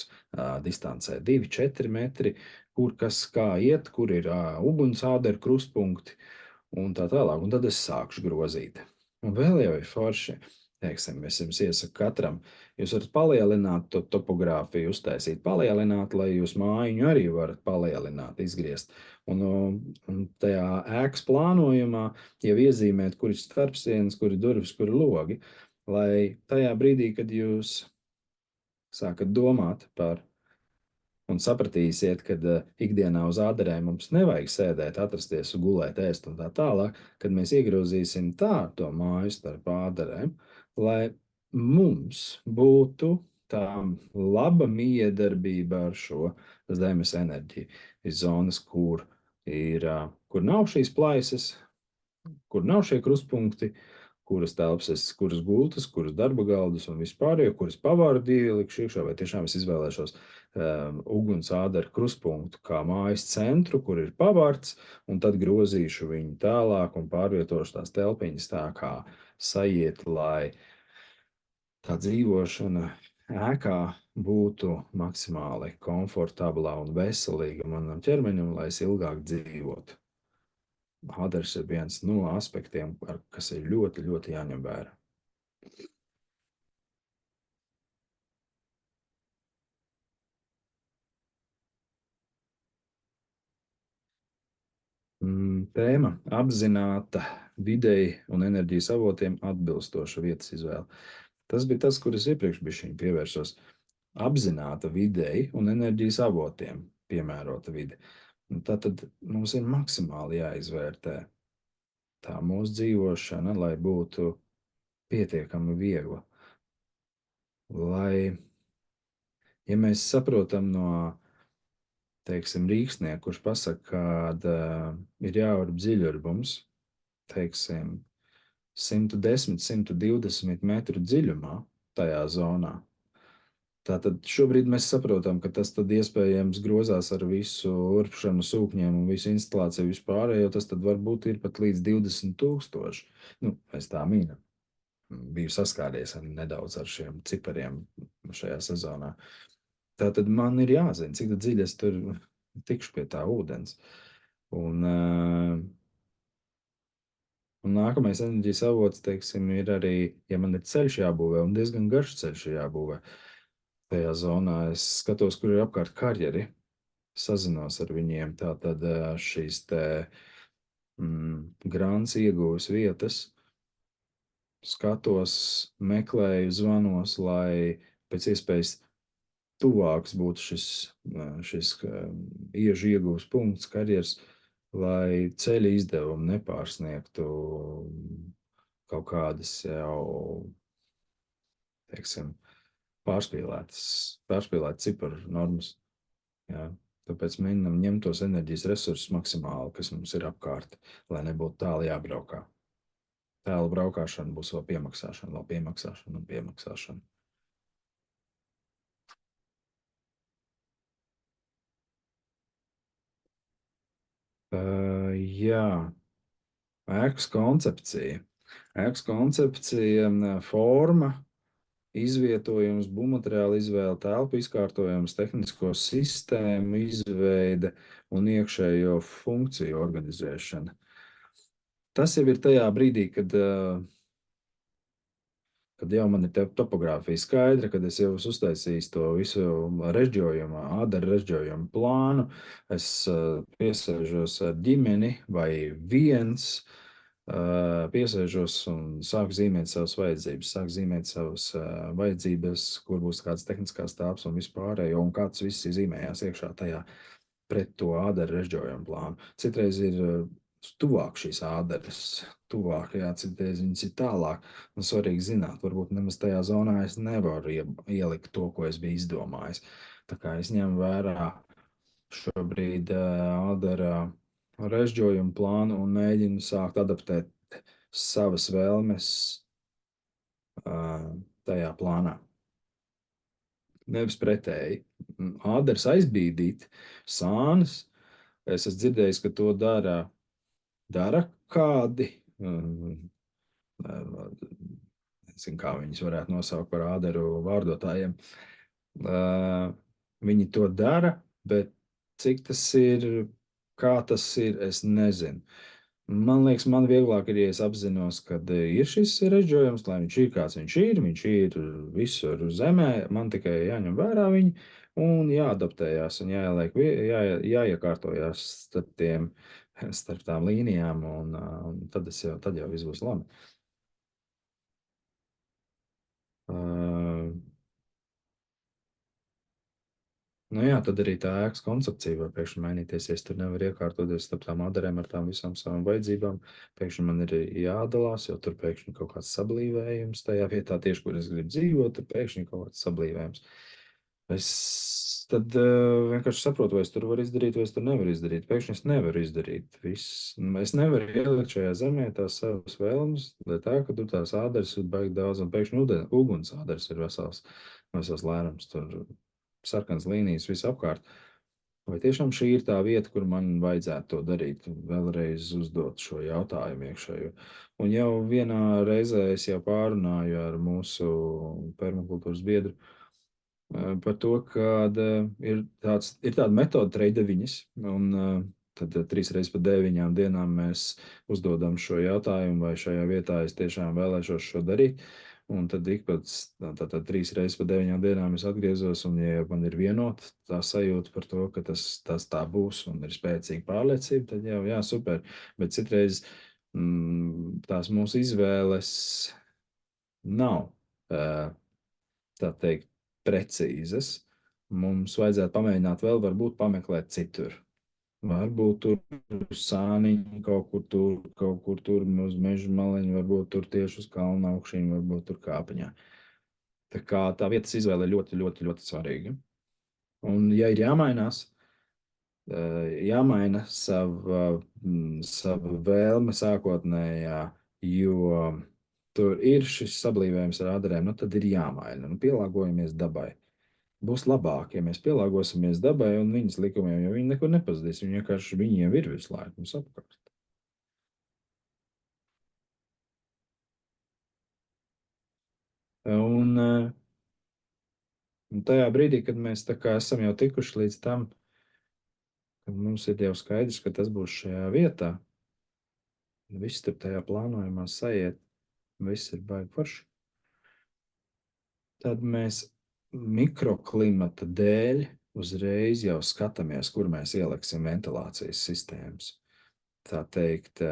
distancē 2-4 metri, kur kas kā iet, kur ir ugunsādaru krustpunkti un tā tālāk. Un tad es sākšu grozīt. Un vēl jau ir forši, teiksim, es jums iesaku katram, jūs varat palielināt to topogrāfiju, uztaisīt, palielināt, lai jūs mājiņu arī varat palielināt, izgriezt. Un tajā ēkas plānojumā jau iezīmēt, kur ir starpsienas, kur ir durvis, kur ir logi, lai tajā brīdī, kad jūs sākat domāt par un sapratīsiet, ka ikdienā uz ādarēm mums nevajag sēdēt, atrasties, gulēt, ēst un tā tālāk, kad mēs iegrozīsim tā to māju starp ādarēm, lai mums būtu tā laba miedarbība ar šo zemes enerģiju. Ir zonas, kur nav šīs plaisas, kur nav šie krustpunkti, kuras telpas, kuras gultas, kuras darba galdus un vispārējo, kuras pavārdu ielikšu iekšā, vai tiešām es izvēlēšos ugunsādaru krustpunktu kā mājas centru, kur ir pavārds, un tad grozīšu viņu tālāk un pārvietošu tās telpiņas tā kā sajiet, lai tā dzīvošana ēkā būtu maksimāli komfortablā un veselīga manam ķermenim, lai es ilgāk dzīvotu. āders ir viens no aspektiem, kas ir ļoti, ļoti jāņem vērā. Tēma - apzināta videi un enerģijas avotiem atbilstoša vietas izvēle. Tas bija tas, kur es iepriekš bišķiņ pievērsos. Apzināta videi un enerģijas avotiem piemērota vide. Tā tad mums ir maksimāli jāizvērtē tā mūsu dzīvošana, lai būtu pietiekami viegla. Lai, ja mēs saprotam no, teiksim, rīksnieka, kurš pasaka, ka ir jāurb dziļurbums, teiksim, 110, 120 metru dziļumā tajā zonā. Tātad šobrīd mēs saprotam, ka tas tad iespējams grozās ar visu urpšanu, sūkņiem un visu instalāciju vispārējo, tas tad varbūt ir pat līdz 20,000. Nu, mēs tā mīnam. Biju saskāries nedaudz ar šiem cipariem šajā sezonā. Tātad man ir jāzina, cik dziļi es tur tikšu pie tā ūdens. Un nākamais enerģijas avots, teiksim, ir arī, ja man ir ceļš jābūvē, un diezgan garš ceļš jābūvē tajā zonā, es skatos, kur ir apkārt karjeri, sazinos ar viņiem, tātad šīs te grāns iegūs vietas, skatos, meklēju, zvanos, lai pēc iespējas tuvāks būtu šis iežu iegūs punkts, karjers, lai ceļa izdevumi nepārsniegtu kaut kādas jau, teiksim, pārspīlētas ciparu normas. Jā. Tāpēc mēģinam ņemt tos enerģijas resursus maksimāli, kas mums ir apkārt, lai nebūtu tālu jābraukā. Tālu braukāšana būs vēl piemaksāšana un piemaksāšana. Jā, ēkas koncepcija. Ēkas koncepcija, forma, izvietojums, būvmateriāla izvēle, telpu izkārtojums, tehnisko sistēmu izveide un iekšējo funkciju organizēšana. Tas jau ir tajā brīdī, kad jau man ir topogrāfija skaidra, kad es jau esmu uztaisījis to visu režģojumu, ādara režģojumu plānu, es piesēžos ar ģimeni vai viens, piesēžos un sāku zīmēt savas vajadzības, kur būs kāds tehniskās tāps un vispārējo, un kāds viss zīmējās iekšā tajā pret to ādara režģojumu plānu. Citreiz ir tuvāk šīs ādaras, tuvāk, jā, citreiz viņas ir tālāk. Un svarīgi zināt, varbūt nemaz tajā zonā es nevaru ielikt to, ko es biju izdomājis. Tā kā es ņemu vērā šobrīd ādara režģojumu plānu un mēģinu sākt adaptēt savas vēlmes tajā plānā. Nevis pretēji. Ādars aizbīdīt, sānas. Es esmu dzirdējis, ka to dara kādi, nezinu, kā viņus varētu nosaukt par ādaru vārdotājiem. Viņi to dara, bet cik tas ir, kā tas ir, es nezinu. Man liekas, man vieglāk ir, ja es apzinos, ka ir šis režģojums, lai viņš ir kāds viņš ir visur zemē, man tikai jāņem vērā viņi un jāadaptējās un jāiekārtojās starp tām līnijām, un tad jau viss būs labi. Nu jā, tad arī tā ēkas koncepcija var pēkšņi mainīties, ja es tur nevaru iekārtoties starp tām adarēm ar tām visām savām vajadzībām. Pēkšņi man ir jādalās, jo tur pēkšņi kaut kāds sablīvējums tajā vietā, tieši kur es gribu dzīvot, tur pēkšņi kaut kāds sablīvējums. Es tad vienkārši saprotu, vai es tur varu izdarīt, vai es tur nevaru izdarīt. Pēkšņi es nevaru izdarīt viss. Es nevaru ielikt šajā zemē tās savas vēlmes, lai tā, ka tur tās ādaras ir baigi daudz, un pēkšņi uguns ādaras ir vesels lērums, tur sarkans līnijas visapkārt. Vai tiešām šī ir tā vieta, kur man vajadzētu to darīt? Vēlreiz uzdot šo jautājumu iekšējo. Un jau vienā reizē es jau pārunāju ar mūsu permakultūras biedru par to, ka ir tāda metode treideviņas, un tad 3 reizes pa 9 dienām mēs uzdodam šo jautājumu, vai šajā vietā es tiešām vēlēšos šo darīt. Un tad ik pēc 3 reizes pa 9 dienām es atgriezos, un ja man ir vienota tā sajūta par to, ka tas tā būs un ir spēcīga pārliecība, tad jau jā, super. Bet citreiz tās mūsu izvēles nav tā teikt precīzas. Mums vajadzētu pamēģināt vēl, varbūt pameklēt citur. Varbūt tur sāniņi kaut kur tur uz meža maliņa, varbūt tur tieši uz kalna augšīm, varbūt tur kāpiņā. Tā kā tā vietas izvēle ir ļoti, ļoti, ļoti svarīga. Un ja ir jāmainās, jāmaina sava vēlme sākotnējā, jo tur ir šis sablīvējums ar ādarēm, nu tad ir jāmaina. Nu, pielāgojamies dabai. Būs labāk, ja mēs pielāgosimies dabai un viņas likumiem, jo viņi nekur nepazudīs. Viņi vienkārši viņiem ir visu laiku mums apkārt. Un tajā brīdī, kad mēs tā kā esam jau tikuši līdz tam, kad mums ir jau skaidrs, ka tas būs šajā vietā, viss tur tajā plānojumā sajiet, viss ir baigi forši, tad mēs mikroklimata dēļ uzreiz jau skatāmies, kur mēs ieliksim ventilācijas sistēmas. Tā teikt,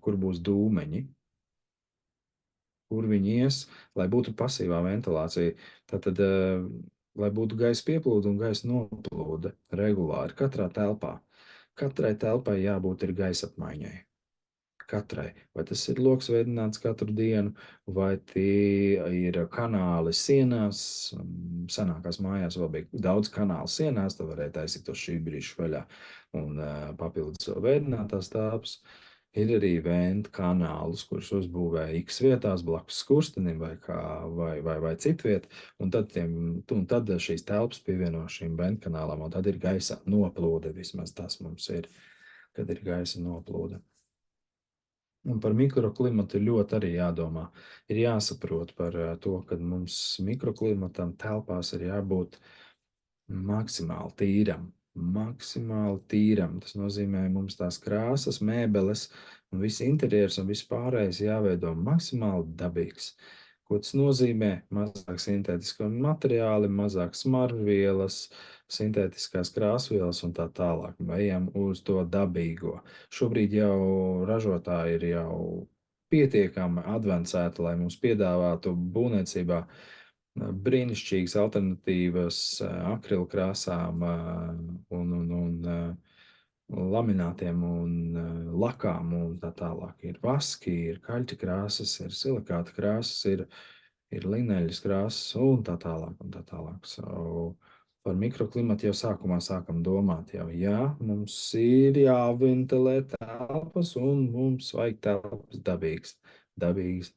kur būs dūmeņi, kur viņi ies, lai būtu pasīvā ventilācija. Tātad, lai būtu gaisa pieplūde un gaisa noplūde regulāri katrā telpā. Katrai telpai jābūt ir gaisa apmaiņai. Katrai. Vai tas ir loks veidināts katru dienu, vai tie ir kanāli sienās. Senākās mājās vēl bija daudz kanālu sienās, tad varēja taisīt to šī brīža vaļā un papildus vēl veidinātās telpas. Ir arī venta kanālus, kurus uzbūvēja X vietās blakus skurstenim vai citviet, un tad šīs telpas pievieno šīm venta kanālām, un tad ir gaisa noplūde, vismaz tas mums ir, kad ir gaisa noplūde. Un par mikroklimatu ļoti arī jādomā. Ir jāsaprot par to, ka mums mikroklimatam telpās ir jābūt maksimāli tīram. Maksimāli tīram. Tas nozīmē, mums tās krāsas, mēbeles un viss interjers un viss pārējais jāveido maksimāli dabīgs. Ko tas nozīmē? Mazāk sintētisko materiāli, mazāk smarvielas, sintētiskās krāsvielas un tā tālāk. Ejam uz to dabīgo. Šobrīd jau ražotāji ir jau pietiekami advancēti, lai mums piedāvātu būvniecībā brīnišķīgas alternatīvas akrilkrāsām un laminātiem un lakām un tā tālāk. Ir vaski, ir kaļķa krāsas, ir silikāta krāsas, ir lineļas krāsas un tā tālāk un tā tālāk. Par mikroklimatu jau sākumā sākam domāt jau, jā, mums ir jāventilē telpas un mums vajag telpas dabīgas,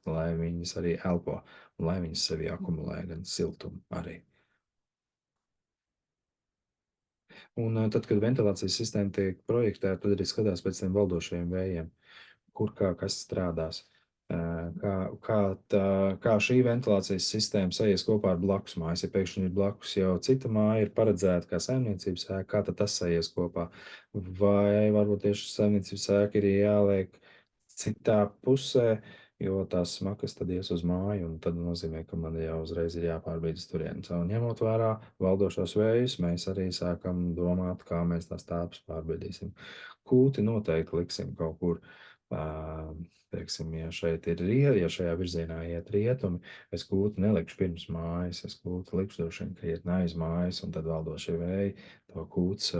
lai viņas arī elpo un lai viņas sevi akumulē gan siltumu arī. Un tad, kad ventilācijas sistēma tiek projektēta, tad arī skatās pēc tiem valdošajiem vējiem, kur kas strādās. Kā šī ventilācijas sistēma sajies kopā ar blakus mājas. Ja pēkšņi ir blakus jau cita māja, ir paredzēta kā saimniecības ēka, kā tad tas sajies kopā? Vai varbūt tieši saimniecības ēka ir jāliek citā pusē, jo tās smakas tad ies uz māju, un tad nozīmē, ka man jau uzreiz ir jāpārbīd uz turienes. Un ņemot vērā valdošos vējus, mēs arī sākam domāt, kā mēs tās telpas pārbīdīsim. Kūti noteikti liksim kaut kur. Teiksim, ja šajā virzienā iet rietumi, es kūti nelikšu pirms mājas, es kūti likšu droši vien, ka iet aiz mājas, un tad valdošie vēji to kūts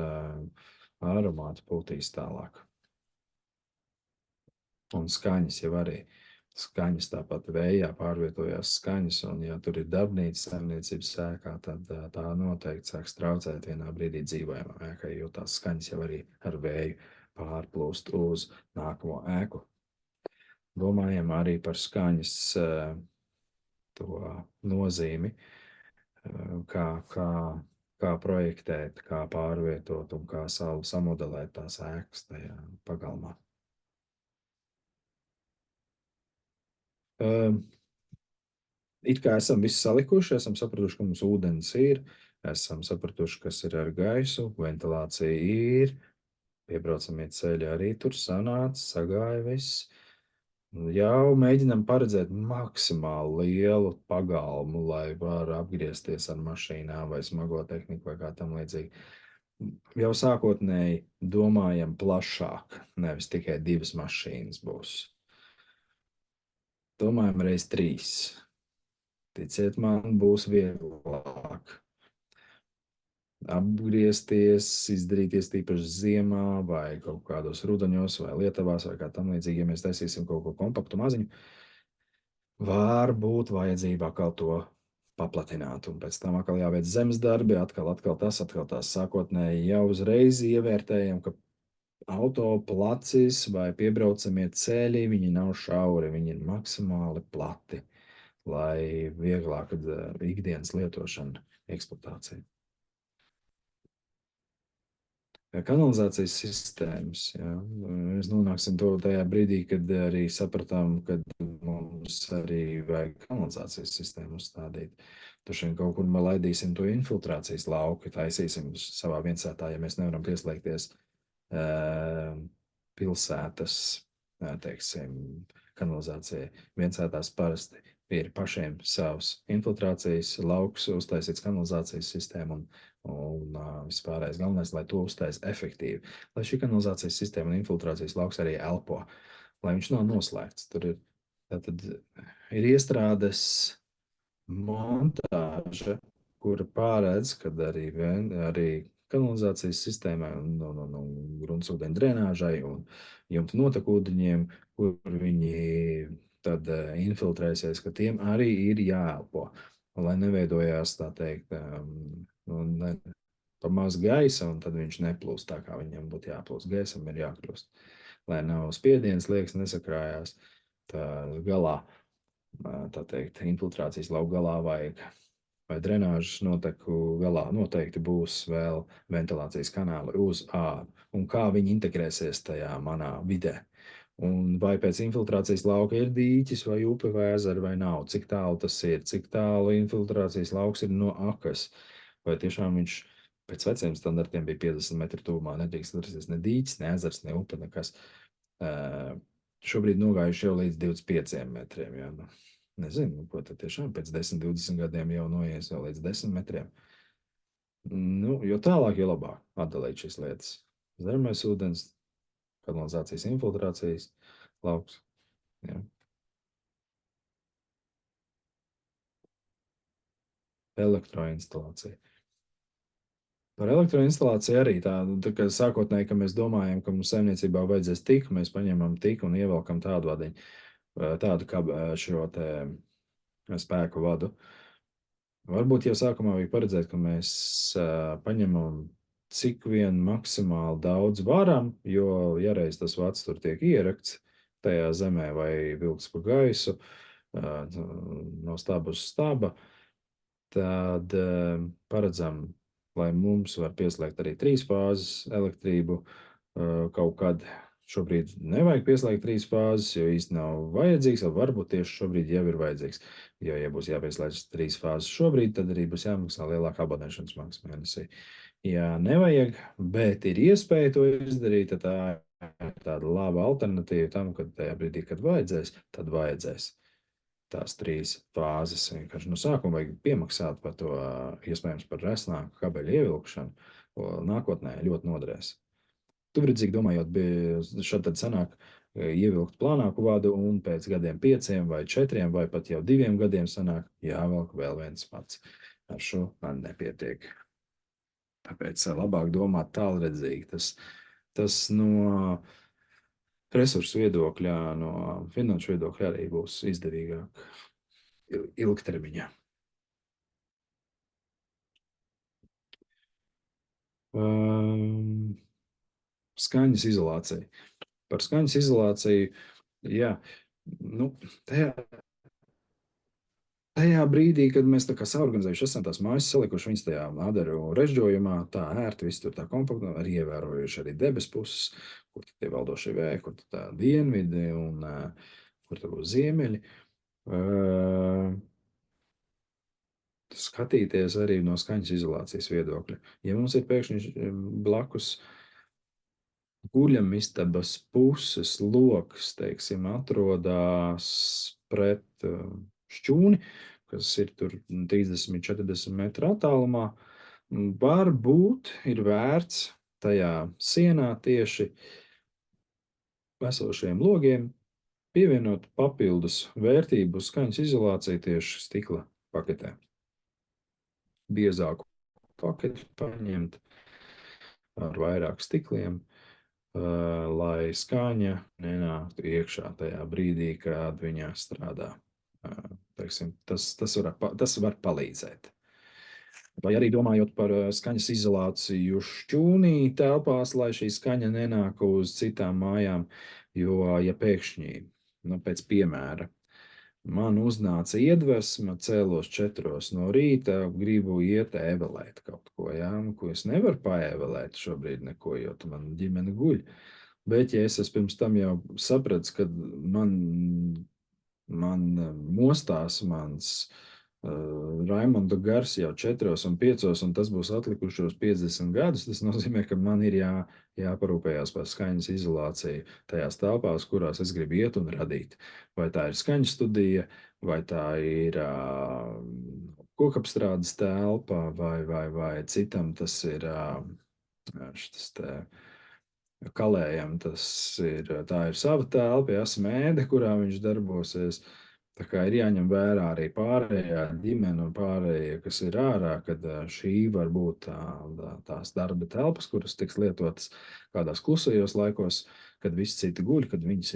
aromātu pūtīs tālāk. Un skaņas jau arī. Skaņas tāpat vējā pārvietojās skaņas, un ja tur ir dabnīca saimniecības ēkā, tad tā noteikti sāks traucēt vienā brīdī dzīvojamā ēkai, jo tās skaņas jau arī ar vēju pārplūst uz nākamo ēku. Domājam arī par skaņas to nozīmi, kā projektēt, kā pārvietot un kā samodelēt tās ēkas tajā pagalmā. It kā esam visi salikuši, esam sapratuši, ka mums ūdens ir, esam sapratuši, kas ir ar gaisu, ventilācija ir, Piebraucamie ceļi arī tur sanāca, sagāja viss. Jau mēģinam paredzēt maksimāli lielu pagalmu, lai var apgriezties ar mašīnām vai smago tehniku vai kā tam līdzīgi. Jau sākotnēji domājam plašāk, nevis tikai 2 mašīnas būs. Domājam reiz 3. Ticiet man, būs vieglāk apgriezties, izdarīties tīpaši ziemā vai kaut kādos rudaņos vai lietavās vai kā tam līdzīgi. Ja mēs taisīsim kaut ko kompaktu maziņu, var būt vajadzība atkal to paplatināt. Un pēc tam atkal jāveic zemes darbi, atkal tas, atkal tās sākotnēji jau uzreiz ievērtējam, ka autoplacis vai piebraucamie ceļi, viņi nav šauri, viņi ir maksimāli plati, lai vieglāk ikdienas lietošana, eksploatācija. Kanalizācijas sistēmas. Jā. Mēs nonāksim tajā brīdī, kad arī sapratām, ka mums arī vajag kanalizācijas sistēmu uzstādīt. Tur šeit kaut kur laidīsim to infiltrācijas lauku, taisīsim savā viensētā, ja mēs nevaram pieslēgties pilsētas, teiksim, kanalizācijai. Viensētās parasti ir pašiem savs infiltrācijas lauks, uztaisīts kanalizācijas sistēma un vispārējais galvenais, lai to uztais efektīvi. Lai šī kanalizācijas sistēma un infiltrācijas lauks arī elpo, lai viņš nav noslēgts. Tur ir iestrādes montāža, kura pārēdz, kad arī kanalizācijas sistēmai un gruntsūdeņu drenāžai un jumta notekūdeņiem, kur viņi tad infiltrēsies, ka tiem arī ir jāelpo, lai neveidojās, tā teikt, pa maz gaisa, un tad viņš neplūst tā, kā viņam būtu jāplūst. Gaisam ir jākļūst, lai nav spiediens, liekas, nesakrājās tā galā, tā teikt, infiltrācijas lauka galā vai drenāžas noteku galā noteikti būs vēl ventilācijas kanāli uz āru, un kā viņi integrēsies tajā manā vidē. Un vai pēc infiltrācijas lauka ir dīķis vai upe vai ezera vai nav, cik tālu tas ir, cik tālu infiltrācijas lauks ir no akas, vai tiešām viņš pēc veciem standartiem bija 50 metru tuvumā, nedrīkst atrasties ne dīķis, ne ezers, ne upe, nekas. Šobrīd nogājuši jau līdz 25 metriem, jā, nezinu, ko tad tiešām pēc 10, 20 gadiem jau noies vēl līdz 10 metriem. Jo tālāk, jo labāk atdalīt šīs lietas. Zemais ūdens, kanalizācijas infiltrācijas lauks. Jā. Elektroinstalācija. Par elektroinstalāciju arī tā kā sākotnēji, ka mēs domājam, ka mums saimniecībā vajadzēs tik, mēs paņemam tik un ievelkam tādu vadiņu, tādu kā šo te spēku vadu. Varbūt jau sākumā vajag paredzēt, ka mēs paņemam cik vien maksimāli daudz varam, jo ja reiz tas vads tur tiek ierakts tajā zemē vai vilks pa gaisu, no staba uz staba, tad paredzam, lai mums var pieslēgt arī 3 fāzes elektrību kaut kad. Šobrīd nevajag pieslēgt 3 fāzes, jo īsti nav vajadzīgs, vai varbūt tieši šobrīd jau ir vajadzīgs. Jo, ja būs jāpieslēdz 3 fāzes šobrīd, tad arī būs jāmaksā lielāka abonēšanas maksa mēnesī. Ja nevajag, bet ir iespēja to izdarīt, tad tā ir tāda laba alternatīva tam, kad tajā brīdī, kad vajadzēs, tad vajadzēs. Tās 3 fāzes vienkārši no sākuma vajag piemaksāt par to, iespējams par resnāku kabeļu ievilkšanu, nākotnē ļoti noderēs. Tuvredzīgi domājot, šad tad sanāk ievilkt plānāku vadu un pēc gadiem 5 vai 4 vai pat jau 2 gadiem sanāk jāvelk vēl viens pats. Ar šo man nepietiek. Tāpēc labāk domāt tālredzīgi. Tas no resursu viedokļā, no finanšu viedokļa arī būs izdevīgāk ilgtermiņā. Skaņas izolācija. Par skaņas izolāciju, jā, tajā brīdī, kad mēs tā kā saorganizējuši, esam tās mājas salikuši viņas tajā adaru režģojumā, tā ērti, viss tur tā kompaktā, arī ievērojuši arī debes puses, kur tie valdošie vēji, kur tā dienvidi un kur tā būs ziemeļi. Skatīties arī no skaņas izolācijas viedokļa. Ja mums ir pēkšņi blakus guļamistabas puses loks, teiksim, atrodas pret šķūni, kas ir tur 30-40 metru attālumā, varbūt ir vērts tajā sienā tieši esošiem logiem pievienot papildus vērtību uz skaņas izolāciju tieši stikla paketē. Biezāku paketi paņemt ar vairāk stikliem, lai skaņa nenāktu iekšā tajā brīdī, kad viņa strādā. Teiksim, tas var palīdzēt. Vai arī domājot par skaņas izolāciju šķūnī telpās, lai šī skaņa nenāk uz citām mājām, jo, ja pēkšņi, pēc piemēra, man uznāca iedvesma, cēlos 4 no rīta, gribu iet ēvelēt kaut ko, ko es nevaru paēvelēt šobrīd neko, jo tu man ģimene guļ. Bet, ja es pirms tam jau sapratu, ka man mostās mans Raimonda gars jau 4 un 5, un tas būs atlikušos 50 gadus, tas nozīmē, ka man ir jāparūpējās par skaņas izolāciju tajās telpās, kurās es gribu iet un radīt. Vai tā ir skaņas studija, vai tā ir kokapstrādes telpa, vai citam tas ir šis te kalējam, tā ir sava telpa, smēde, kurā viņš darbosies. Tā kā ir jāņem vērā arī pārējā ģimene un pārējie, kas ir ārā, kad šī var būt tās darba telpas, kuras tiks lietotas kādās klusajos laikos, kad visi citi guļ, kad viņās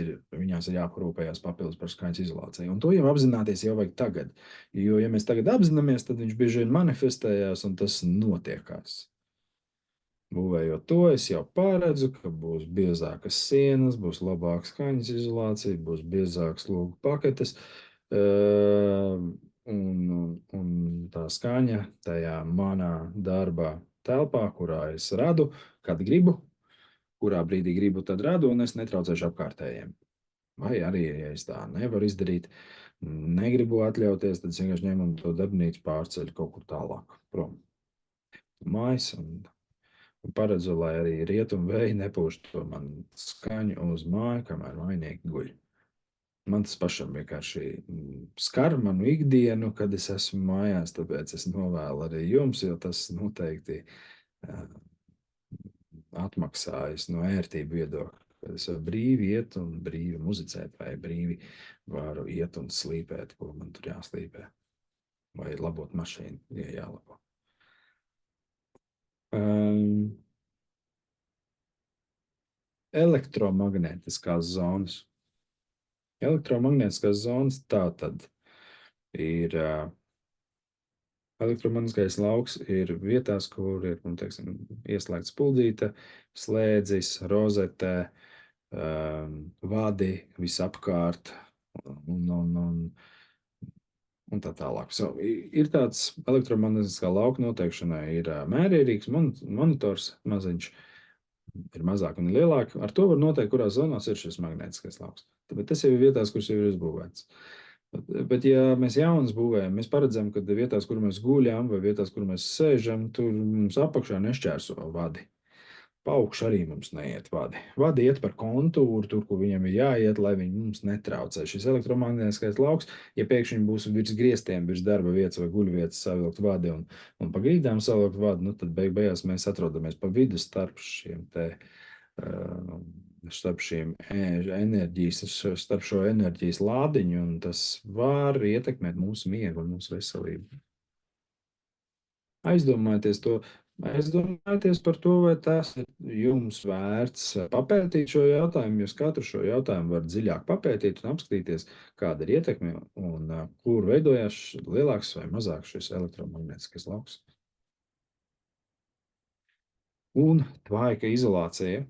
ir jāparūpējās papildus par skaņas izolāciju. Un to jau apzināties jau vajag tagad. Jo, ja mēs tagad apzināmies, tad viņš bieži vien manifestējās un tas notiekās. Būvējot to, es jau paredzu, ka būs biezākas sienas, būs labāka skaņas izolācija, būs biezākas logu paketes, un tā skaņa tajā manā darba telpā, kurā es radu, kad gribu, kurā brīdī gribu, tad radu, un es netraucēšu apkārtējiem. Vai arī, ja es tā nevaru izdarīt, negribu atļauties, tad es vienkārši ņemu un to darbnīcu pārceļu kaut kur tālāk prom. Mājas un paredzu, lai arī rietumu vēji nepūš to man skaņu uz māju, kamēr mājnieki guļ. Man tas pašam vienkārši skar manu ikdienu, kad es esmu mājās, tāpēc es novēlu arī jums, jo tas noteikti atmaksājas no ērtību viedokļa. Kad es varu brīvi iet un brīvi muzicēt, vai brīvi varu iet un slīpēt, ko man tur jāslīpē. Vai labot mašīnu, ja jālabo. Elektromagnētiskās zonas. Elektromagnētiskās zonas tātad ir elektromagnētiskais lauks ir vietās, kur ir, teiksim, ieslēgts spuldzīte, slēdzis, rozete, vadi visapkārt un tā tālāk. Ir tāds elektromagnētiskā lauka noteikšanai ir mērierīgs monitors maziņš, ir mazāk un lielāk. Ar to var noteikt, kurās zonās ir šis magnētiskais lauks. Bet tas jau ir vietās, kuras jau ir uzbūvēts. Bet ja mēs jaunas būvējam, mēs paredzam, ka vietās, kur mēs guļam vai vietās, kur mēs sēžam, tur mums apakšā nešķērso vadi. Pa augšu arī mums neiet vadi. Vadi iet par kontūru, tur, kur viņam ir jāiet, lai viņi mums netraucē. Šis elektromagnētiskais lauks, ja pēkšņi būs virs griestiem, virs darba vietas vai guļvietas savilkt vadi un pa grīdām savilkt vadi, tad beigās mēs atrodamies pa vidu starp šo enerģijas lādiņu, un tas var ietekmēt mūsu miegu un mūsu veselību. Aizdomājieties par to, vai tas ir jums vērts papētīt šo jautājumu. Jūs katru šo jautājumu varat dziļāk papētīt un apskatīties, kāda ir ietekme un kur veidojās lielāks vai mazāks šis elektromagnētiskais lauks. Un tvaika izolācija.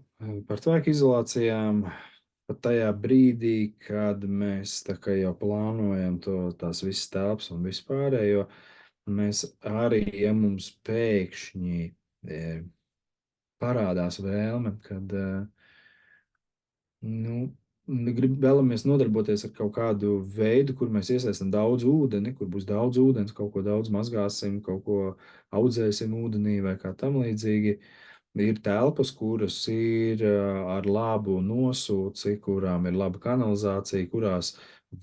Par tvaika izolācijām pat tajā brīdī, kad mēs jau plānojam tās visas telpas un vispārējo, mēs arī, ja mums pēkšņi parādās vēlme, kad vēlamies nodarboties ar kaut kādu veidu, kur mēs iesaistam daudz ūdeni, kur būs daudz ūdens, kaut ko daudz mazgāsim, kaut ko audzēsim ūdenī vai kā tam līdzīgi, Ir telpas, kuras ir ar labu nosūci, kurām ir laba kanalizācija, kurās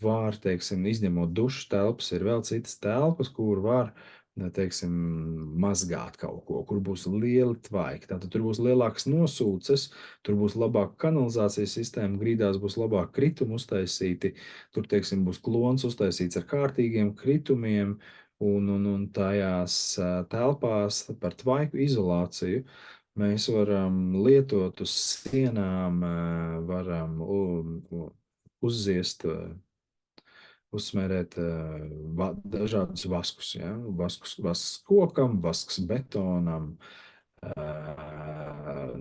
var, teiksim, izņemot dušu telpas, ir vēl citas telpas, kur var, teiksim, mazgāt kaut ko, kur būs lieli tvaiki. Tātad tur būs lielākas nosūces, tur būs labāka kanalizācijas sistēma, grīdās būs labāk kritumi uztaisīti, tur, teiksim, būs klons uztaisīts ar kārtīgiem kritumiem, un tajās telpās par tvaiku izolāciju mēs varam lietot uz sienām, varam uzziest, uzsmērēt dažādus vaskus. Ja? Vasks kokam, vasks betonam,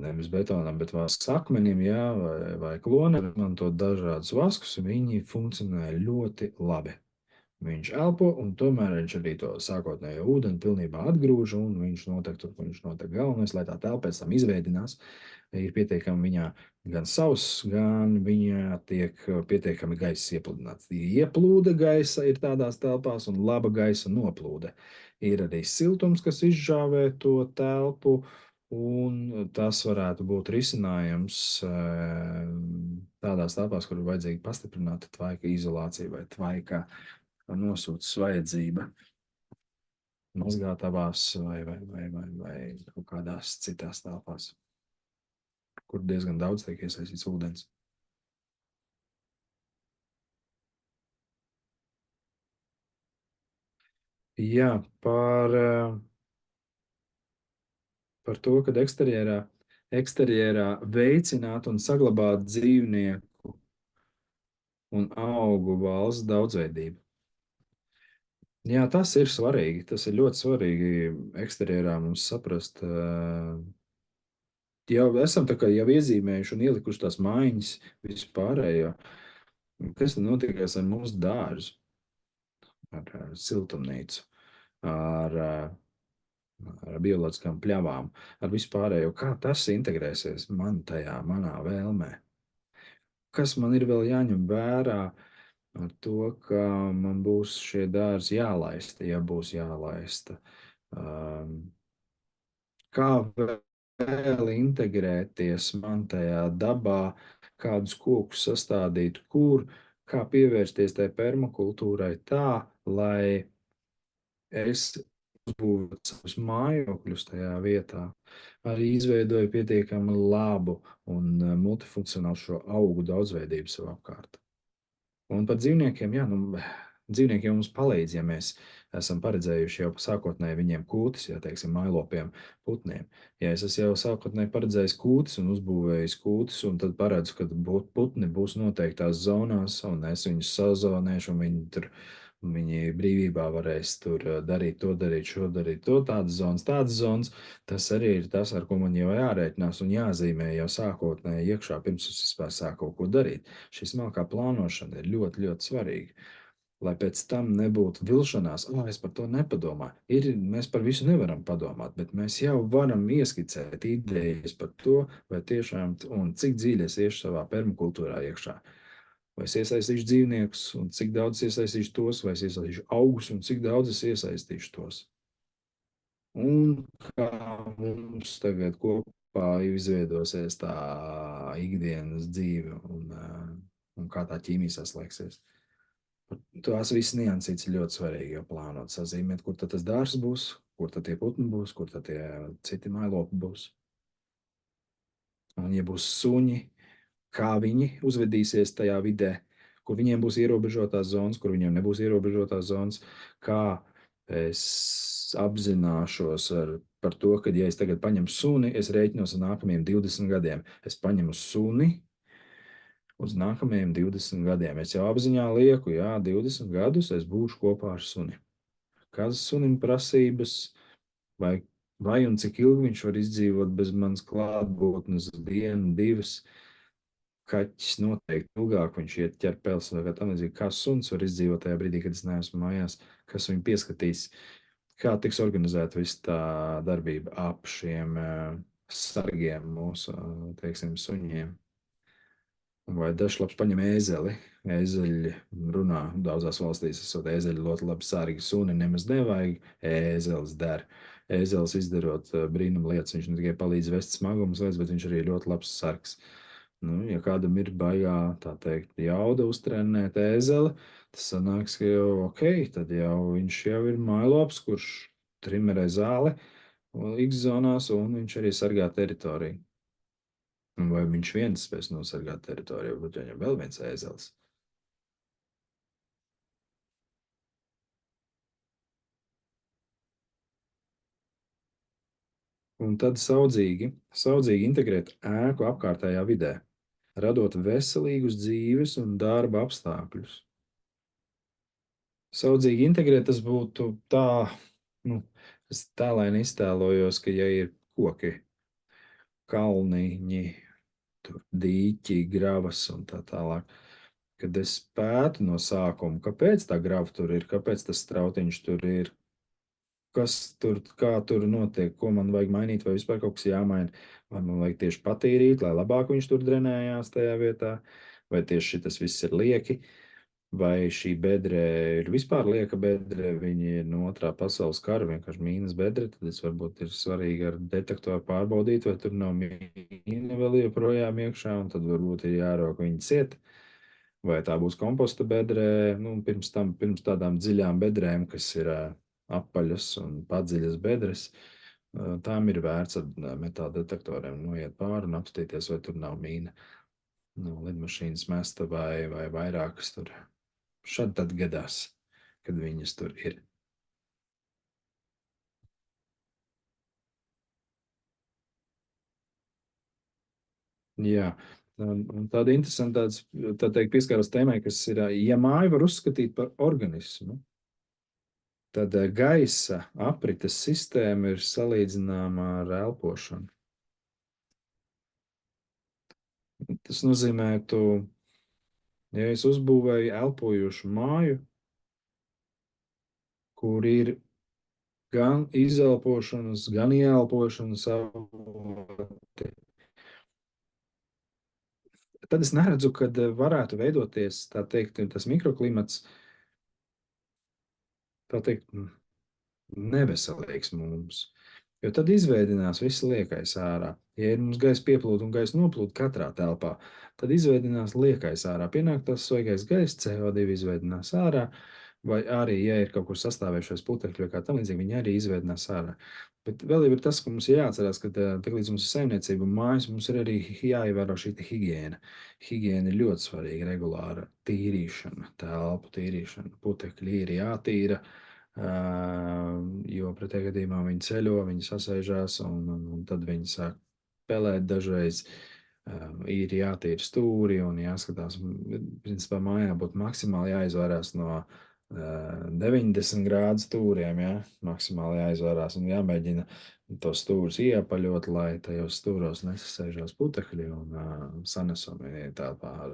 nevis betonam, bet vasks akmenim, ja? vai klonam. Izmantot dažādus vaskus, viņi funkcionē ļoti labi. Viņš elpo, un tomēr viņš arī to sākotnējo ūdeni pilnībā atgrūž, un viņš notek tur, kur viņš notek. Galvenais, lai tā telpa pēc tam izveidinās, ir pietiekami viņā gan sauss, gan viņā tiek pietiekami gaiss iepludināts. Ieplūde gaisa ir tādās telpās, un laba gaisa noplūde. Ir arī siltums, kas izžāvē to telpu, un tas varētu būt risinājums tādās telpās, kur ir vajadzīga pastiprināta tvaika izolācija vai tvaika nosūtas vajadzība mazgātavās vai kaut kādās citās telpās, kur diezgan daudz tiek iesaistīts ūdens. Jā, par to, kad eksterjerā veicināt un saglabāt dzīvnieku un augu valsts daudzveidību. Jā, tas ir svarīgi. Tas ir ļoti svarīgi eksterjerā mums saprast. Jau esam tā kā jau iezīmējuši un ielikuši tās maiņas vispārējo. Kas tad notiekās ar mūsu dārzu, ar siltumnīcu, ar bioloģiskām pļavām, ar vispārējo? Kā tas integrēsies manā vēlmē? Kas man ir vēl jāņem vērā ar to, ka man būs šie dārzi jālaista, ja būs jālaista? Kā vēl integrēties man tajā dabā, kādus kokus sastādīt, kā pievērsties tai permakultūrai tā, lai es uzbūvētu savus mājokļus tajā vietā, arī izveidoju pietiekami labu un multifunkcionālu šo augu daudzveidību sev apkārt. Un par dzīvniekiem, jā, dzīvniekiem mums palīdz, ja mēs esam paredzējuši jau sākotnēji viņiem kūtis, ja teiksim, mājlopiem, putniem. Ja es esmu jau sākotnēji paredzējis kūtis un uzbūvējis kūtis, un tad paredzu, ka putni būs noteiktās zonās, un es viņus sazonēšu, un viņi brīvībā varēs tur darīt to, tādas zonas. Tas arī ir tas, ar ko man jau jārēķinās un jāzīmē jau sākotnēji iekšā, pirms es vispār sāku kaut ko darīt. Šī smalkā plānošana ir ļoti, ļoti svarīga. Lai pēc tam nebūtu vilšanās, es par to nepadomāju. Mēs par visu nevaram padomāt, bet mēs jau varam ieskicēt idejas par to, vai tiešām un cik dziļi es iešu savā permakultūrā iekšā. Vai es iesaistīšu dzīvniekus, un cik daudz iesaistīšu tos, vai es iesaistīšu augus, un cik daudz es iesaistīšu tos. Un kā mums tagad kopā izveidosies tā ikdienas dzīve, un kā tā ķīmija saslēgsies. Tās visas niansītes ir ļoti svarīgi jau plānot, sazīmēt, kur tad tas dārzs būs, kur tad tie putni būs, kur tad tie citi mājlopi būs. Un ja būs suņi, kā viņi uzvedīsies tajā vidē, kur viņiem būs ierobežotās zonas, kur viņiem nebūs ierobežotās zonas, kā es apzināšos par to, ka ja es tagad paņemu suni, es rēķinos ar nākamajiem 20 gadiem. Es paņemu suni uz nākamajiem 20 gadiem. Es jau apziņā lieku, 20 gadus es būšu kopā ar suni. Kādas sunim prasības, vai un cik ilgi viņš var izdzīvot bez manas klātbūtnes, dienu, divas. Kaķis noteikti ilgāk viņš iet ķerpels vai kā tam līdzīgi. Kā suns var izdzīvot tajā brīdī, kad es neesmu mājās, kas viņu pieskatīs, kā tiks organizēta viss tā darbība ap šiem sargiem mūsu, teiksim, suņiem. Vai dažlaps paņem ēzeli. Ēzeļi runā daudzās valstīs, esot ēzeļi ļoti labi sargi, suni nemaz nevajag, ēzeles der. ēzelis izdarot brīnum lietas. Viņš ne tikai palīdz vest smagumus lietas, bet viņš arī ir ļoti labs sargs. Nu, ja kādam ir baigā, tā teikt, jauda uztrenēt ēzeli, tas sanāks, ka jau ok, tad jau viņš jau ir mājlops, kurš trimerē zāli X zonās, un viņš arī sargā teritoriju. Un vai viņš viens spēs nosargāt teritoriju, varbūt viņam vēl viens ēzelis. Un tad saudzīgi integrēt ēku apkārtējā vidē, radot veselīgus dzīves un darba apstākļus. Saudzīgi integrēt tas būtu tā, nu, es tālaini iztēlojos, ka ja ir koki, kalniņi, tur dīķi, gravas un tā tālāk, kad es pētu no sākuma, kāpēc tā grava tur ir, kāpēc tas strautiņš tur ir, kas tur, kā tur notiek, ko man vajag mainīt, vai vispār kaut kas jāmaina, vai man vajag tieši patīrīt, lai labāk viņš tur drenējās tajā vietā, vai tieši šitas viss ir lieki, vai šī bedre ir vispār lieka bedre, viņi ir no otrā pasaules kara, vienkārši mīnas bedre, tad es varbūt ir svarīgi ar detektoru pārbaudīt, vai tur nav mīna vēl joprojām iekšā, un tad varbūt ir jārok viņi ciet. Vai tā būs komposta bedre, nu, pirms tādām dziļām bedrēm, kas ir apaļas un padziļas bedres, tām ir vērts ar metāla detektoriem noiet pāri un apstīties, vai tur nav mīna no lidmašīnas mesta vai vairākas tur. Šad tad gadās, kad viņas tur ir. Jā, un tāda interesanta, tā teikt, pieskaros tēmai, kas ir, ja māju var uzskatīt par organismu, tad gaisa aprites sistēma ir salīdzināma ar elpošanu. Tas nozīmē, ja es uzbūvēju elpojošu māju, kur ir gan izelpošanas, gan ieelpošanas avoti, tad es neredzu, kad varētu veidoties, tā teikt, tas mikroklimats, tā teikt, neveselīgs mums. Jo tad izveidinās viss liekais ārā. Ja ir mums gaisa pieplūde un gaisa noplūde katrā telpā, tad izveidinās liekais ārā. Pienāk tas svaigais gaiss, CO2 izveidinās ārā, vai arī, ja ir kaut kur sastāvējušais putekļi vai kā tam līdzīgi, viņi arī izveidinās ārā. Bet vēl ir tas, ka mums ir jāatcerās, ka līdz mums ir saimniecība un mājas, mums ir arī jāievēro šī higiēna. Higiēna ir ļoti svarīga, regulāra tīrīšana, telpu tīrīšana, putekļi ir jātīra, jo pretējā gadījumā viņi ceļo, viņi sasēžās, un tad viņi sāk pelēt dažreiz. Ir jātīra stūri un jāskatās, principā mājā būtu maksimāli jāizvairās no 90 grādu stūriem, ja? Maksimāli jāizvairās un jāmēģina tos stūrus iepaļot, lai tajos stūros nesasēžās putekļi un sanesumi telpā ar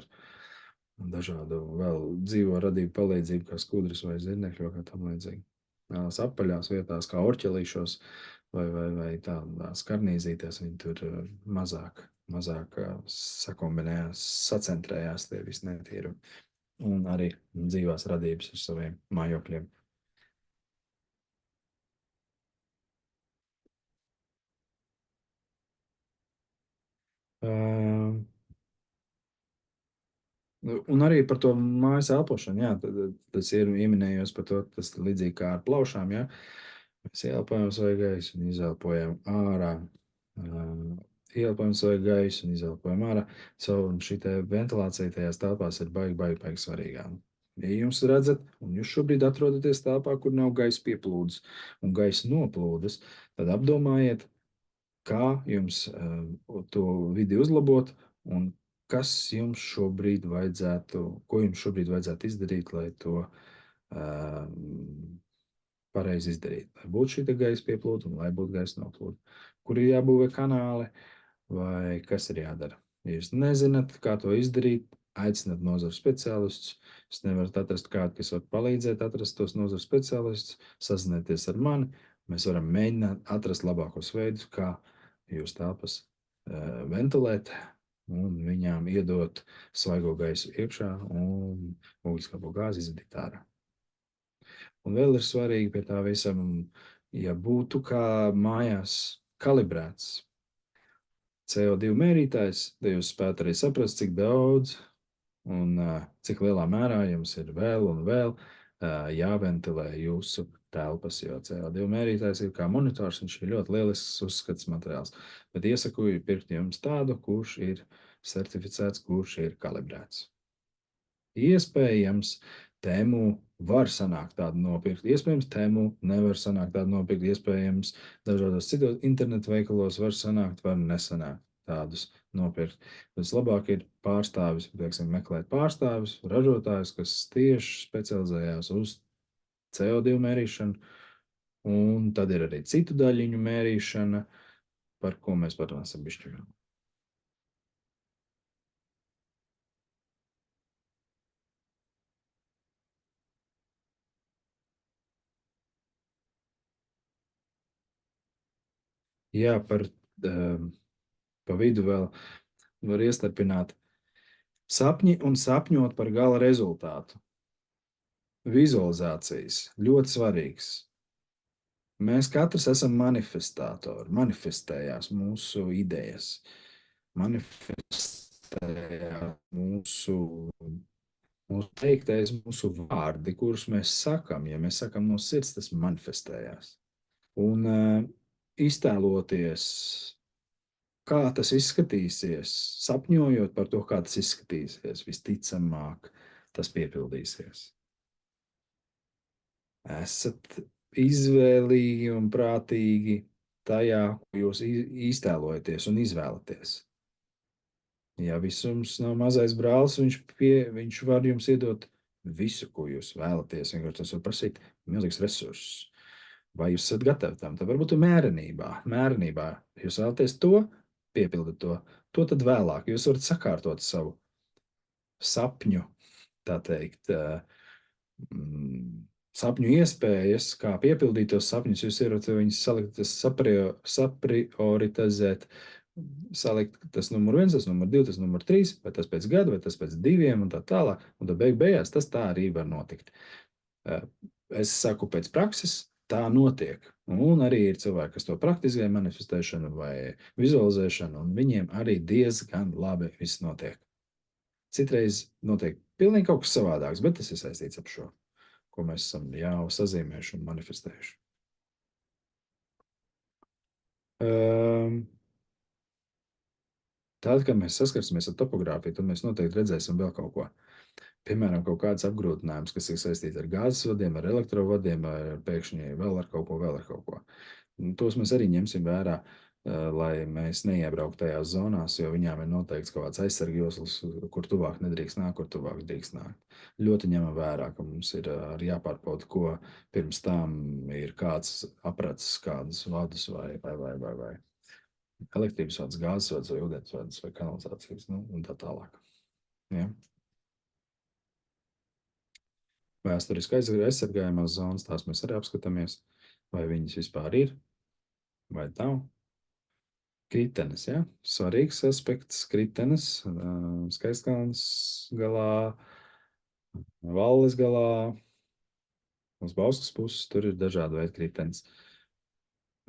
dažādu vēl dzīvo radību palīdzību, kā skudras vai zirnekļi vai kā tam līdzīgi. Tās apaļās vietās, kā orķelīšos vai tādās karnīzītēs, viņi tur mazāk sakombinējās, sacentrējās tie visi netīrumi. Un arī dzīvās radības ar saviem mājokļiem. Un arī par to mājas elpošanu, jā, tas ir ieminējos par to, tas līdzīgi kā ar plaušām, jā. Mēs ieelpojam savu gaisu un izelpojam ārā. Ieelpojam savu gaisu un izelpojam ārā. Un šī ventilācija tajās telpās ir baigi svarīgā. Ja jūs redzat, un jūs šobrīd atrodaties telpā, kur nav gaisa pieplūdes un gaisa noplūdes, tad apdomājiet, kā jums to vidi uzlabot un kas jums šobrīd vajadzētu, ko jums šobrīd vajadzētu izdarīt, lai to pareizi izdarīt. Lai būtu šī gaisa pieplūde un lai būtu gaisa noplūde. Kur ir jābūvē kanāli vai kas ir jādara? Ja jūs nezināt, kā to izdarīt, aicināt nozaru speciālistus. Jūs nevarat atrast kādu, kas var palīdzēt atrast tos nozaru speciālistus, sazinieties ar mani. Mēs varam mēģināt atrast labākos veidus, kā jūs telpas ventilēt un viņām iedot svaigo gaisu iekšā un ogleskābo gāzi izvadīt ārā. Un vēl ir svarīgi pie tā visam Ja būtu kā mājās kalibrēts CO2 mērītājs, tad jūs spētu arī saprast, cik daudz un cik lielā mērā jums ir vēl un vēl jāventilē jūsu telpas, jo CO2 mērītājs ir kā monitors, viņš ir ļoti lielisks uzskats materiāls. Bet iesaku pirkt jums tādu, kurš ir certificēts, kurš ir kalibrēts. Iespējams, tēmu var sanākt tādu nopirkt, iespējams, tēmu nevar sanākt tādu nopirkt, iespējams, dažādos citos internetu veikalos var sanākt, var nesanākt tādus nopirkt. Vislabāk ir pārstāvis, teiksim, meklēt pārstāvis, ražotājus, kas tieši specializējās uz CO2 mērīšanu, un tad ir arī citu daļiņu mērīšana, par ko mēs parunāsim bišķi vēl. Jā, pa vidu vēl var iestarpināt sapņi un sapņot par gala rezultātu. Vizualizācijas ļoti svarīgs. Mēs katrs esam manifestātori, manifestējās mūsu idejas, manifestējās mūsu teiktais, mūsu vārdi, kurus mēs sakam. Ja mēs sakam no sirds, tas manifestējās. Un iztēloties, kā tas izskatīsies, sapņojot par to, kā tas izskatīsies, visticamāk, tas piepildīsies. Esat izvēlīgi un prātīgi tajā, ko jūs iztēlojaties un izvēlaties. Ja visums nav mazais brālis, viņš var jums iedot visu, ko jūs vēlaties. Vienkārši tas var prasīt milzīgs resursus. Vai jūs esat gatavi tam? Tad varbūt mērenībā. Mērenībā jūs vēlaties to, piepildat to. To tad vēlāk jūs varat sakārtot savu sapņu, tā teikt, sapņu iespējas, kā piepildīt tos sapņus. Jūs varat viņus salikt, saprioritizēt, salikt tas numur 1, tas numur 2, tas numur 3, vai tas pēc gada, vai tas pēc 2 un tā tālāk. Un tad beigās tas tā arī var notikt. Es saku pēc prakses, tā notiek. Un arī ir cilvēki, kas to praktizē, manifestēšanu vai vizualizēšanu, un viņiem arī diezgan labi viss notiek. Citreiz notiek pilnīgi kaut kas savādāks, bet tas ir saistīts ar šo, ko mēs esam jau sazīmējuši un manifestējuši. Tad, kad mēs saskarsimies ar topogrāfiju, tad mēs noteikti redzēsim vēl kaut ko. Piemēram, kaut kāds apgrūtinājums, kas ir saistīts ar gāzes vadiem, ar elektrovadiem, vai pēkšņi vēl ar kaut ko. Tos mēs arī ņemsim vērā, lai mēs neiebrauktu tajās zonās, jo viņām ir noteikts kaut kāds aizsargjosls, kur tuvāk nedrīkst nākt, kur tuvāk drīkst nākt. Ļoti ņemam vērā, ka mums ir arī jāpārbauda, ko pirms tam ir kāds apracis kādus vadus vai elektrības vads, gāzes vads vai ūdens vads vai kanalizācijas, un tā tālāk. Ja? Vēsturiski aizsargājumās zonas, tās mēs arī apskatāmies, vai viņas vispār ir, vai nav. Kritenes, ja? Svarīgs aspekts, kritenes, Skaistkalns galā, Valles galā, uz Bauskas puses, tur ir dažādi veidi kritenes.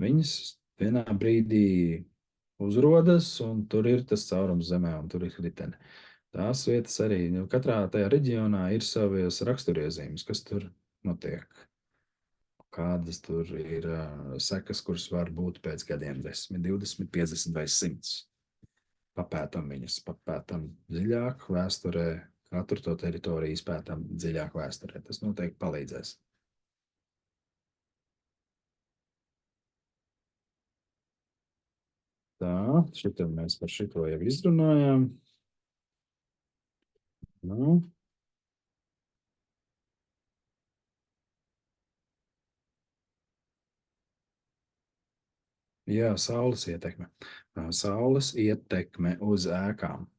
Viņas vienā brīdī uzrodas, un tur ir tas caurums zemē, un tur ir kritene. Tās vietas arī, katrā tajā reģionā ir savas raksturiezīmes, kas tur notiek. Kādas tur ir sekas, kuras var būt pēc gadiem 10, 20, 50 vai 100. Papētam viņas, papētam dziļāk vēsturē, katru to teritoriju izpētam dziļāk vēsturē. Tas noteikti palīdzēs. Tā, šitam mēs par šito jau izrunājām. Jā, saules ietekme. Saules ietekme uz ēkām.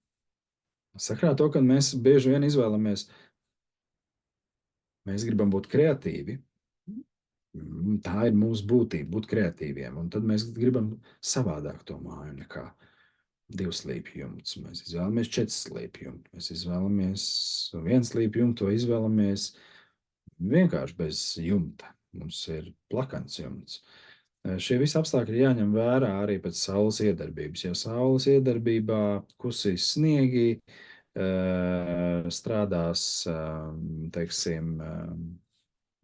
Sakrā to, ka mēs bieži vien izvēlamies, mēs gribam būt kreatīvi. Tā ir mūsu būtība, būt kreatīviem. Un tad mēs gribam savādāk to māju nekā 2 slīpju jumts. Mēs izvēlamies 4 slīpju jumtu. Mēs izvēlamies 1 slīpju jumtu, vai izvēlamies vienkārši bez jumta. mums ir plakans jumts. Šie visi apstākļi ir jāņem vērā arī pēc saules iedarbības. Ja saules iedarbībā kusīs sniegi, strādās, teiksim,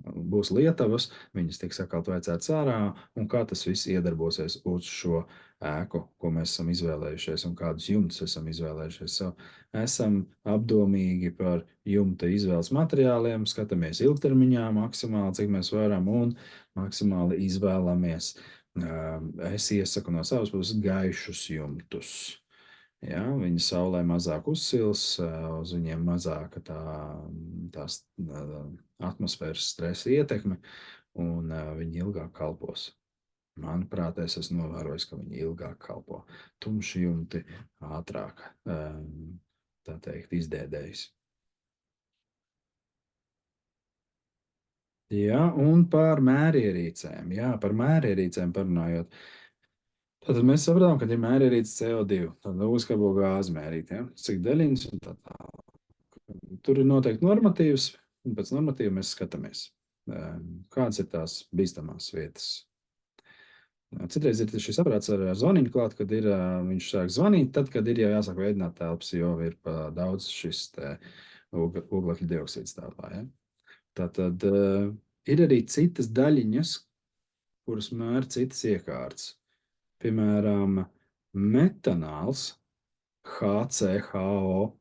būs lietavas, viņas tiks atkal veicētas ārā, un kā tas viss iedarbosies uz šo ēku, ko mēs esam izvēlējušies, un kādus jumtus esam izvēlējušies. Esam apdomīgi par jumta izvēles materiāliem, skatāmies ilgtermiņā maksimāli, cik mēs varam, un maksimāli izvēlamies. Es iesaku no savas puses gaišus jumtus. Ja, viņi saulē mazāk uzsils, uz viņiem mazāka tās atmosfēras stresa ietekme, un viņi ilgāk kalpos. Manuprāt, es esmu novērojis, ka viņi ilgāk kalpo. Tumši jumti ātrāk, tā teikt, izdēdējas. Ja, un par mērierīcēm. Jā, par mērierīcēm parunājot. Tātad mēs sapratām, ka ir mērierīce CO2, tāda uzkabo gāzi mērīt, ja? Cik daļiņas un tā tālāk. Tur ir noteikti normatīvs, un pēc normatīva mēs skatāmies, kādas ir tās bīstamās vietas. Citreiz ir šis aparāts ar zvaniņu klāt, kad viņš sāk zvanīt, tad, kad ir jau jāsāk veidināt telpas, jo ir pa daudz šis oglekļa dioksīds telpā. Ja? Tātad ir arī citas daļiņas, kuras mēr citas iekārtas. Piemēram, metanāls, HCHO.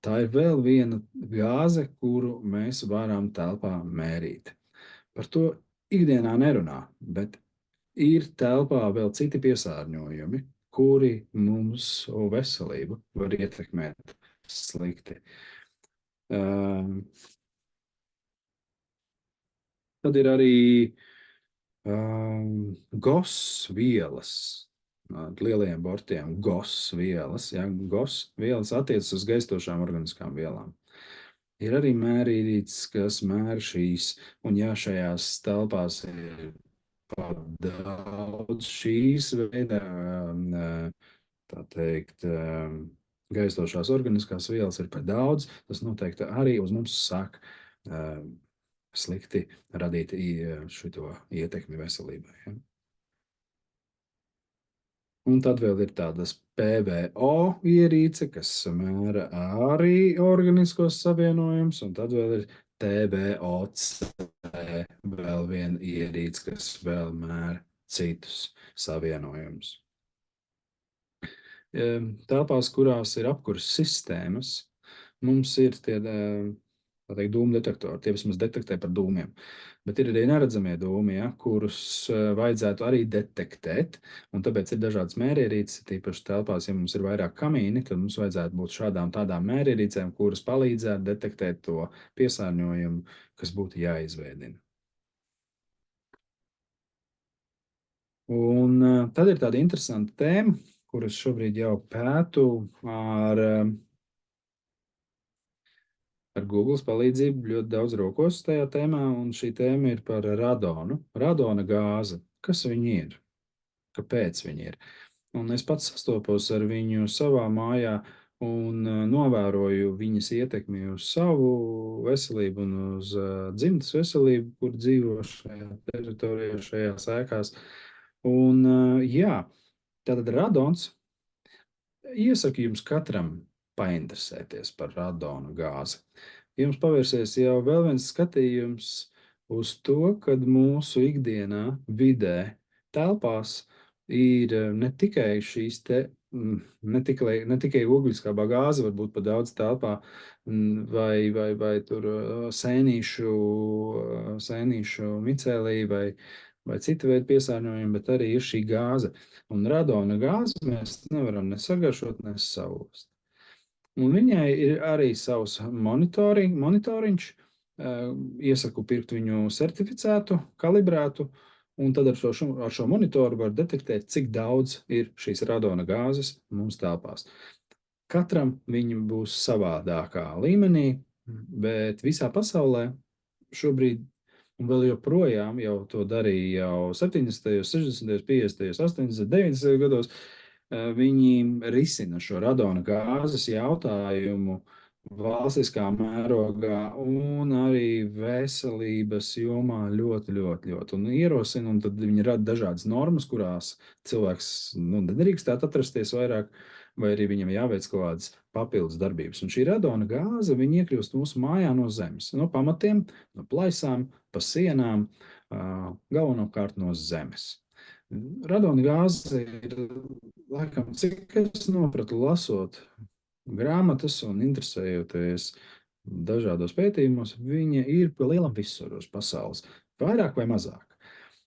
Tā ir vēl viena gāze, kuru mēs varam telpā mērīt. Par to ikdienā nerunā, bet ir telpā vēl citi piesārņojumi, kuri mums veselību var ietekmēt slikti. Tad ir arī GOS vielas. Lielajiem bortiem GOS vielas. Ja? GOS vielas attiecas uz gaistošām organiskām vielām. Ir arī mērīrītes, kas mēr šīs, un ja šajās telpās ir par daudz šīs veida, tā teikt, gaistošās organiskās vielas ir par daudz, tas noteikti arī uz mums sāk slikti radīt šito ietekmi veselībai. Ja? Un tad vēl ir tādas PVO ierīce, kas mēra arī organiskos savienojumus, un tad vēl ir TVOC, vēl viena ierīce, kas vēl mēra citus savienojumus. Telpās, kurās ir apkuras sistēmas, mums ir tie dūmu detektori, tie vismaz detektē par dūmiem. Bet ir arī neredzamie dūmi, ja, kurus vajadzētu arī detektēt, un tāpēc ir dažādas mērierīces, tīpaši telpās, ja mums ir vairāk kamīni, tad mums vajadzētu būt šādām tādām mērierīcēm, kuras palīdzētu detektēt to piesārņojumu, kas būtu jāizveidina. Un tad ir tāda interesanta tēma, kuras šobrīd jau pētu ar Googles palīdzību ļoti daudz rokos tajā tēmā, un šī tēma ir par radonu. Radona gāze. Kas viņi ir? Kāpēc viņi ir? Un es pats sastopos ar viņu savā mājā un novēroju viņas ietekmi uz savu veselību un uz dzimtas veselību, kur dzīvo šajā teritorijā, šajās ēkās. Un jā, tātad radons, iesaku jums katram painteresēties par radona gāzi. Jums pavērsies jau vēl viens skatījums uz to, kad mūsu ikdienā vidē telpās ir ne tikai šīs ne tikai ogļskābā gāze var būt pa daudz telpā vai tur sēnīšu micēlī vai cita veida piesārņojumi, bet arī ir šī gāze. Un radona gāzi mēs nevaram ne sagaršot, ne savost. Un viņai ir arī savs monitoriņš. Iesaku pirkt viņu certificētu, kalibrētu, un tad ar šo monitoru var detektēt, cik daudz ir šīs radona gāzes mums telpās. Katram viņi būs savādākā līmenī, bet visā pasaulē šobrīd, un vēl joprojām jau to darīja jau 70., 60., 50., 80., 90. gados, viņi risina šo radona gāzes jautājumu valstiskā mērogā un arī veselības jomā ļoti, ļoti, ļoti. Un ierosina, un tad viņi rada dažādas normas, kurās cilvēks nedrīkstētu atrasties vairāk, vai arī viņam jāveic kaut kādas papildus darbības. Un šī radona gāze, viņi iekļūst mūsu mājā no zemes, no pamatiem, no plaisām, pa sienām, galvenokārt no zemes. Radona gāze ir, laikam, cik es nopratu, lasot grāmatas un interesējoties dažādos pētījumos, viņa ir pa lielam visur uz pasaules, vairāk vai mazāk.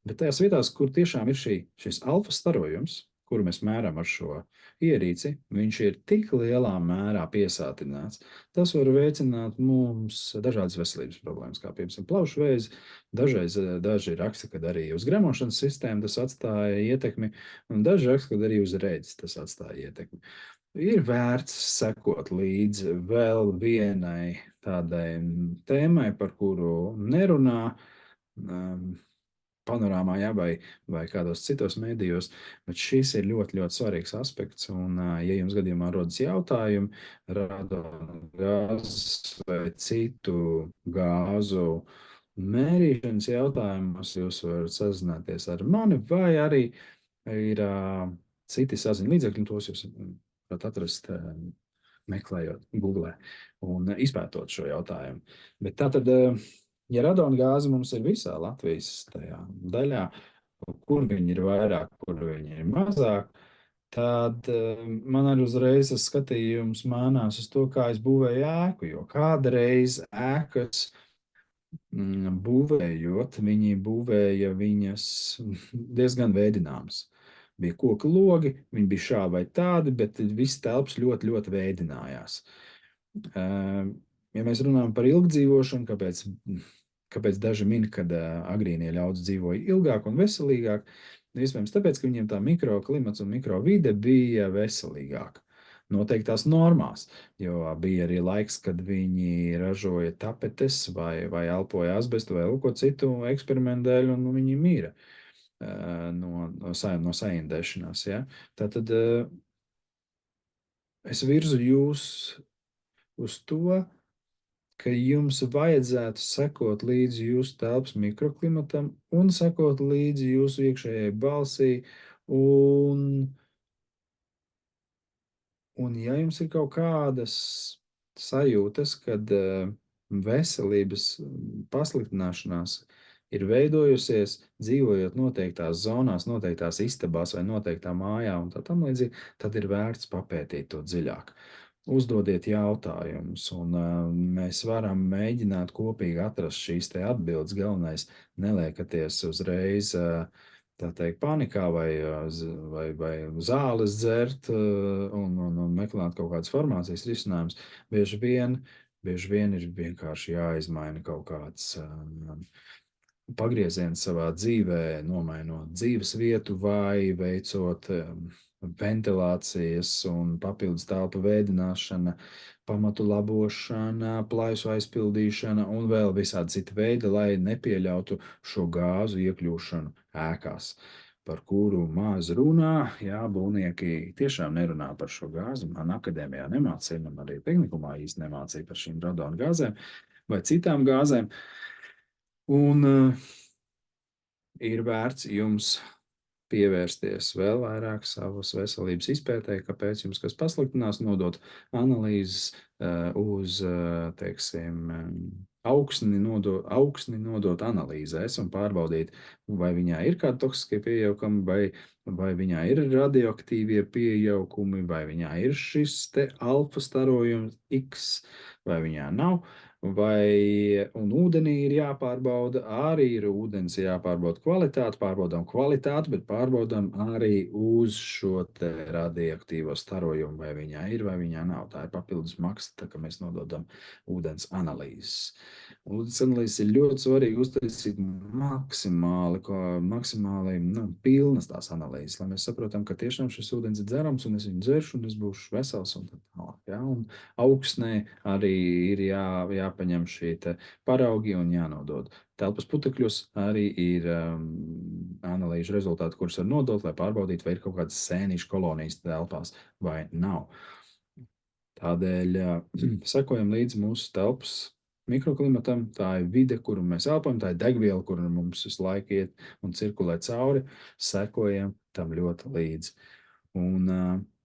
Bet tajās vietās, kur tiešām ir šis alfa starojums, kuru mēs mēram ar šo ierīci, viņš ir tik lielā mērā piesātināts. Tas var veicināt mums dažādas veselības problēmas, kā piemēram plaušu vēzi. Daži raksta, ka arī uz gremošanas sistēmu tas atstāja ietekmi, un daži raksta, ka arī uz redzes tas atstāja ietekmi. Ir vērts sekot līdzi vēl vienai tādai tēmai, par kuru nerunā panorāmā, ja, vai kādos citos mēdījos, bet šis ir ļoti, ļoti svarīgs aspekts. Un, ja jums gadījumā rodas jautājumi, radona gāzes vai citu gāzu mērīšanas jautājumos, jūs varat sazināties ar mani, vai arī ir citi saziņas līdzekļi, tos jūs varat atrast, meklējot Google un izpētot šo jautājumu. Bet tātad, ja radona gāze mums ir visā Latvijas tajā daļā, kur viņi ir vairāk, kur viņi ir mazāk, tad man arī uzreiz skatījums mānās uz to, kā es būvēju ēku, jo kādreiz ēkas būvējot, viņi būvēja viņas diezgan veidināmas. Bija koku logi, viņi bija šādi vai tādi, bet viss telpas ļoti, ļoti veidinājās. Ja mēs runājam par ilgdzīvošanu, kāpēc daži min, ka agrīnie ļaudis dzīvoja ilgāk un veselīgāk, iespējams tāpēc, ka viņiem tā mikroklimats un mikrovide bija veselīgāka. Noteiktās normās, jo bija arī laiks, kad viņi ražoja tapetes vai elpoja asbestu vai ko citu eksperimentu dēļ, un viņi mīra no saindēšanās. Ja? Tātad es virzu jūs uz to, ka jums vajadzētu sekot līdzi jūsu telpas mikroklimatam un sekot līdzi jūsu iekšējai balsī. Un ja jums ir kaut kādas sajūtas, kad veselības pasliktināšanās ir veidojusies, dzīvojot noteiktās zonās, noteiktās istabās vai noteiktā mājā un tā tam līdzīgi, tad ir vērts papētīt to dziļāk. Uzdodiet jautājumus, un mēs varam mēģināt kopīgi atrast šīs te atbildes. Galvenais neliekaties uzreiz tā teikt, panikā vai zāles dzert un meklēt kaut kādas farmācijas risinājumus. Bieži vien ir vienkārši jāizmaina kaut kāds pagrieziens savā dzīvē, nomainot dzīves vietu vai veicot ventilācijas un papildus telpu veidināšana, pamatu labošana, plaisu aizpildīšana un vēl visādi citi veidi, lai nepieļautu šo gāzu iekļūšanu ēkās, par kuru maz runā. Jā, būvnieki tiešām nerunā par šo gāzi. Man akadēmijā nemācīja, man arī tehnikumā īsti nemācīja par šīm radona gāzēm vai citām gāzēm. Un ir vērts jums pievērsties vēl vairāk savas veselības izpētē, kāpēc jums kas pasliktinās, nodot analīzes uz, teiksim, augsni nodot analīzēs un pārbaudīt, vai viņā ir kādi toksiskie piejaukumi, vai viņā ir radioaktīvie piejaukumi, vai viņā ir šis te alfa starojums X, vai viņā nav. Un ūdenī ir jāpārbauda, arī ir ūdens jāpārbauda kvalitāti, pārbaudām kvalitāti, bet pārbaudām arī uz šo te radioaktīvo starojumu, vai viņā ir, vai viņā nav. Tā ir papildus maksa, tā kā mēs nododam ūdens analīzes. Ūdens analīzes ir ļoti svarīgi uztaisīt maksimāli pilnas tās analīzes, lai mēs saprotam, ka tiešām šis ūdens ir dzerams, un es viņu dzeršu, un es būšu vesels, un tā tālāk. Ja? Un augsnē arī ir jāpaņem šī paraugi un jānodod. Telpas putekļos arī ir analīžu rezultāti, kurus var nodot, lai pārbaudītu, vai ir kaut kādas sēnīšu kolonijas telpās vai nav. Tādēļ sekojam līdzi mūsu telpas mikroklimatam. Tā ir vide, kuru mēs elpojam, tā ir degviela, kuru mums visu laiku iet un cirkulē cauri. Sekojam tam ļoti līdzi. Un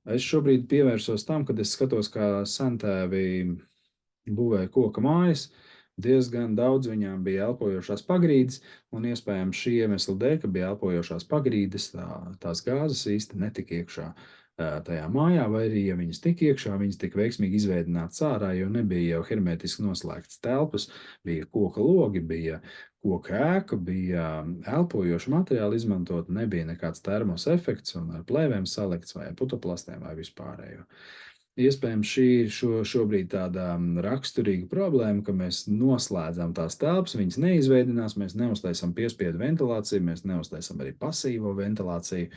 es šobrīd pievērsos tam, kad es skatos, kā sentēvi būvēja koka mājas. Diezgan daudz viņām bija elpojošās pagrīdes, un iespējams šī iemesla dēļ, ka bija elpojošās pagrīdes, tās gāzes īsti netika iekšā tajā mājā, vai arī, ja viņas tika iekšā, viņas tika veiksmīgi izveidinātas ārā, jo nebija jau hermetiski noslēgtas telpas, bija koka logi, bija koka ēka, bija elpojoši materiāli izmantot, nebija nekāds termos efekts un ar plēvēm salikts vai putoplastiem vai vispārējo. Iespējams, šī ir šobrīd tāda raksturīga problēma, ka mēs noslēdzam tās telpas, viņas neizveidinās, mēs neuztaisam piespiedu ventilāciju, mēs neuztaisam arī pasīvo ventilāciju,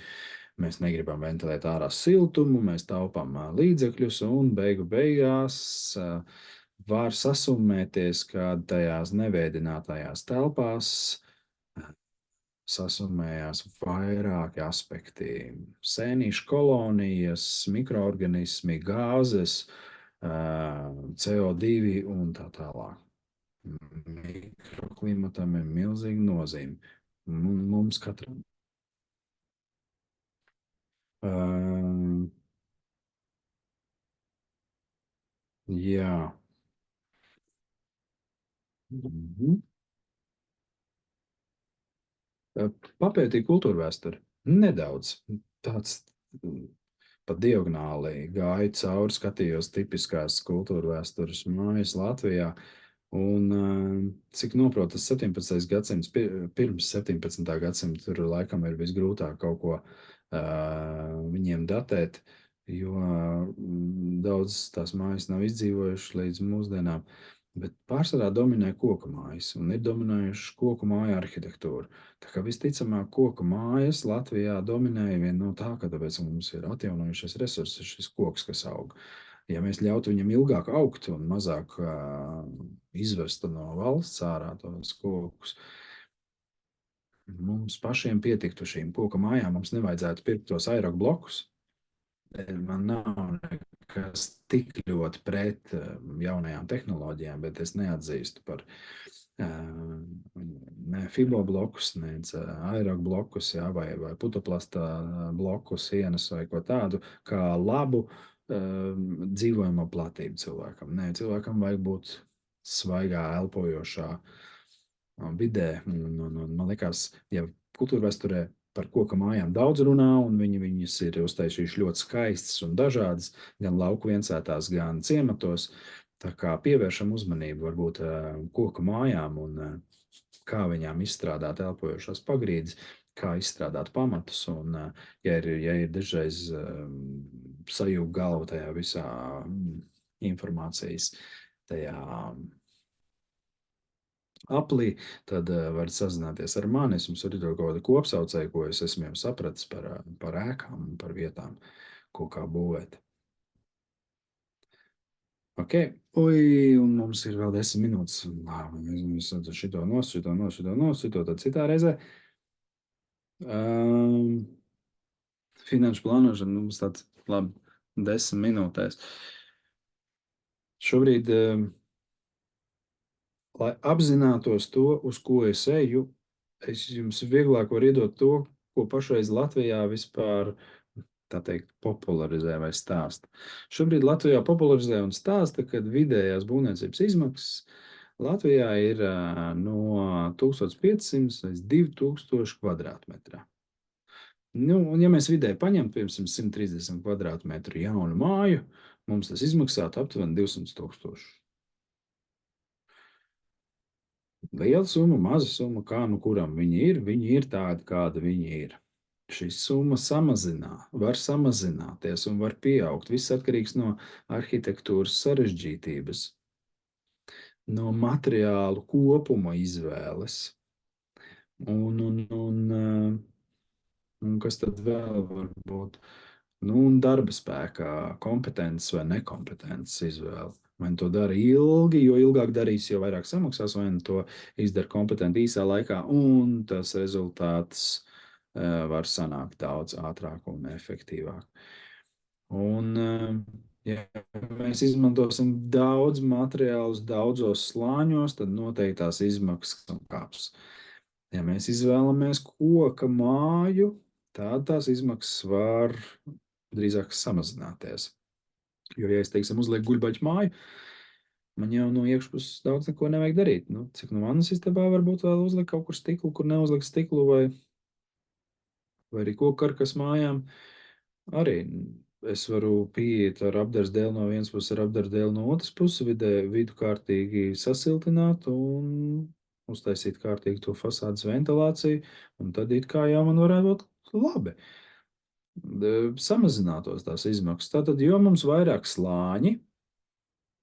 mēs negribam ventilēt ārā siltumu, mēs taupām līdzekļus un beigu beigās var sasummēties, ka tajās neveidinātajās telpās sasummējās vairāki aspekti - sēnīšu kolonijas, mikroorganismi, gāzes, CO2 un tā tālāk. Mikroklimatam ir milzīga nozīme. Mums katram. Jā. Papētīju kultūra vēsturi. Nedaudz. Tāds pa diagonāli gāju cauri, skatījos tipiskās kultūra vēstures mājas Latvijā. Un, cik noprotu, tas 17. gadsimts, pirms 17. gadsimta, tur laikam ir visgrūtāk kaut ko viņiem datēt, jo daudz tās mājas nav izdzīvojušas līdz mūsdienām. Bet pārsvarā dominē koku mājas un ir dominējuši koku māju arhitektūru. Tā kā visticamāk koku mājas Latvijā dominēja vien no tā, ka tāpēc mums ir atjaunojušies resursi, šis koks, kas aug. Ja mēs ļautu viņam ilgāk augt un mazāk izvestu no valsts ārā tos kokus, mums pašiem pietiktu šīm koku mājām, mums nevajadzētu pirkt tos aerogu blokus. Man nav nekas tik ļoti pret jaunajām tehnoloģijām, bet es neatzīstu par ne fiboblokus, ne aerogu blokus, vai putoplasta bloku sienas vai ko tādu, kā labu dzīvojamo platību cilvēkam. Nē, cilvēkam vajag būt svaigā, elpojošā vidē. Man liekas, ja kultūra vēsturē par koka mājām daudz runā, un viņas ir uztaisījuši ļoti skaistas un dažādas, gan lauku viensētās, gan ciematos. Tā kā pievēršam uzmanību varbūt koka mājām un kā viņām izstrādāt elpojošās pagrīdes, kā izstrādāt pamatus. Un, ja ir dažreiz sajūg galva tajā visā informācijas, tajā aplī, tad varat sazināties ar mani. Es jums arī kaut kādu kopsaucēju, ko es esmu jau sapratis par ēkām un par vietām, ko kā būvēt. Ok, un mums ir vēl 10 minūtes. Mēs šito nosito, tad citā reizē. Finanšu plānošana mums tāds labi 10 minūtēs. Šobrīd lai apzinātos to, uz ko es eju, es jums vieglāk varu iedot to, ko pašreiz Latvijā vispār, tā teikt, popularizē vai stāsta. Šobrīd Latvijā popularizē un stāsta, ka vidējās būvniecības izmaksas Latvijā ir no 1500 līdz 2000 kvadrātmetrā. Un ja mēs vidēji paņemtu, piemēram, 130 kvadrātmetru jaunu māju, mums tas izmaksātu aptuveni 200 000. Liela summa, maza summa, kā nu kuram viņi ir tādi, kādi viņi ir. Šī summa var samazināties un var pieaugt. Viss atkarīgs no arhitektūras sarežģītības, no materiālu kopuma izvēles. Un kas tad vēl var būt? Un darba spēkā kompetences vai nekompetences izvēle. Vai nu to dara ilgi, jo ilgāk darīs, jo vairāk samaksās, vai nu to izdara kompetenti īsā laikā, un tas rezultāts var sanākt daudz ātrāk un efektīvāk. Un, ja mēs izmantosim daudz materiālus daudzos slāņos, tad noteikti tās izmaksas kāps. Ja mēs izvēlamies koka māju, tad tās izmaksas var drīzāk samazināties. Jo, ja es, teiksim, uzlieku guļbaļu māju, man jau no iekšpuses daudz neko nevajag darīt. Nu, cik no manas istabā varbūt vēl uzlikt kaut kur stiklu, kur neuzlikt stiklu, vai arī koku karkas mājām. Arī es varu pieiet ar apdars dēli no vienas puses, ar apdars dēli no otras puses, vidu kārtīgi sasiltināt un uztaisīt kārtīgi to fasādes ventilāciju, un tad it kā jau man varētu būt labi. Samazinātos tās izmaksas. Tātad, jo mums vairāk slāņi,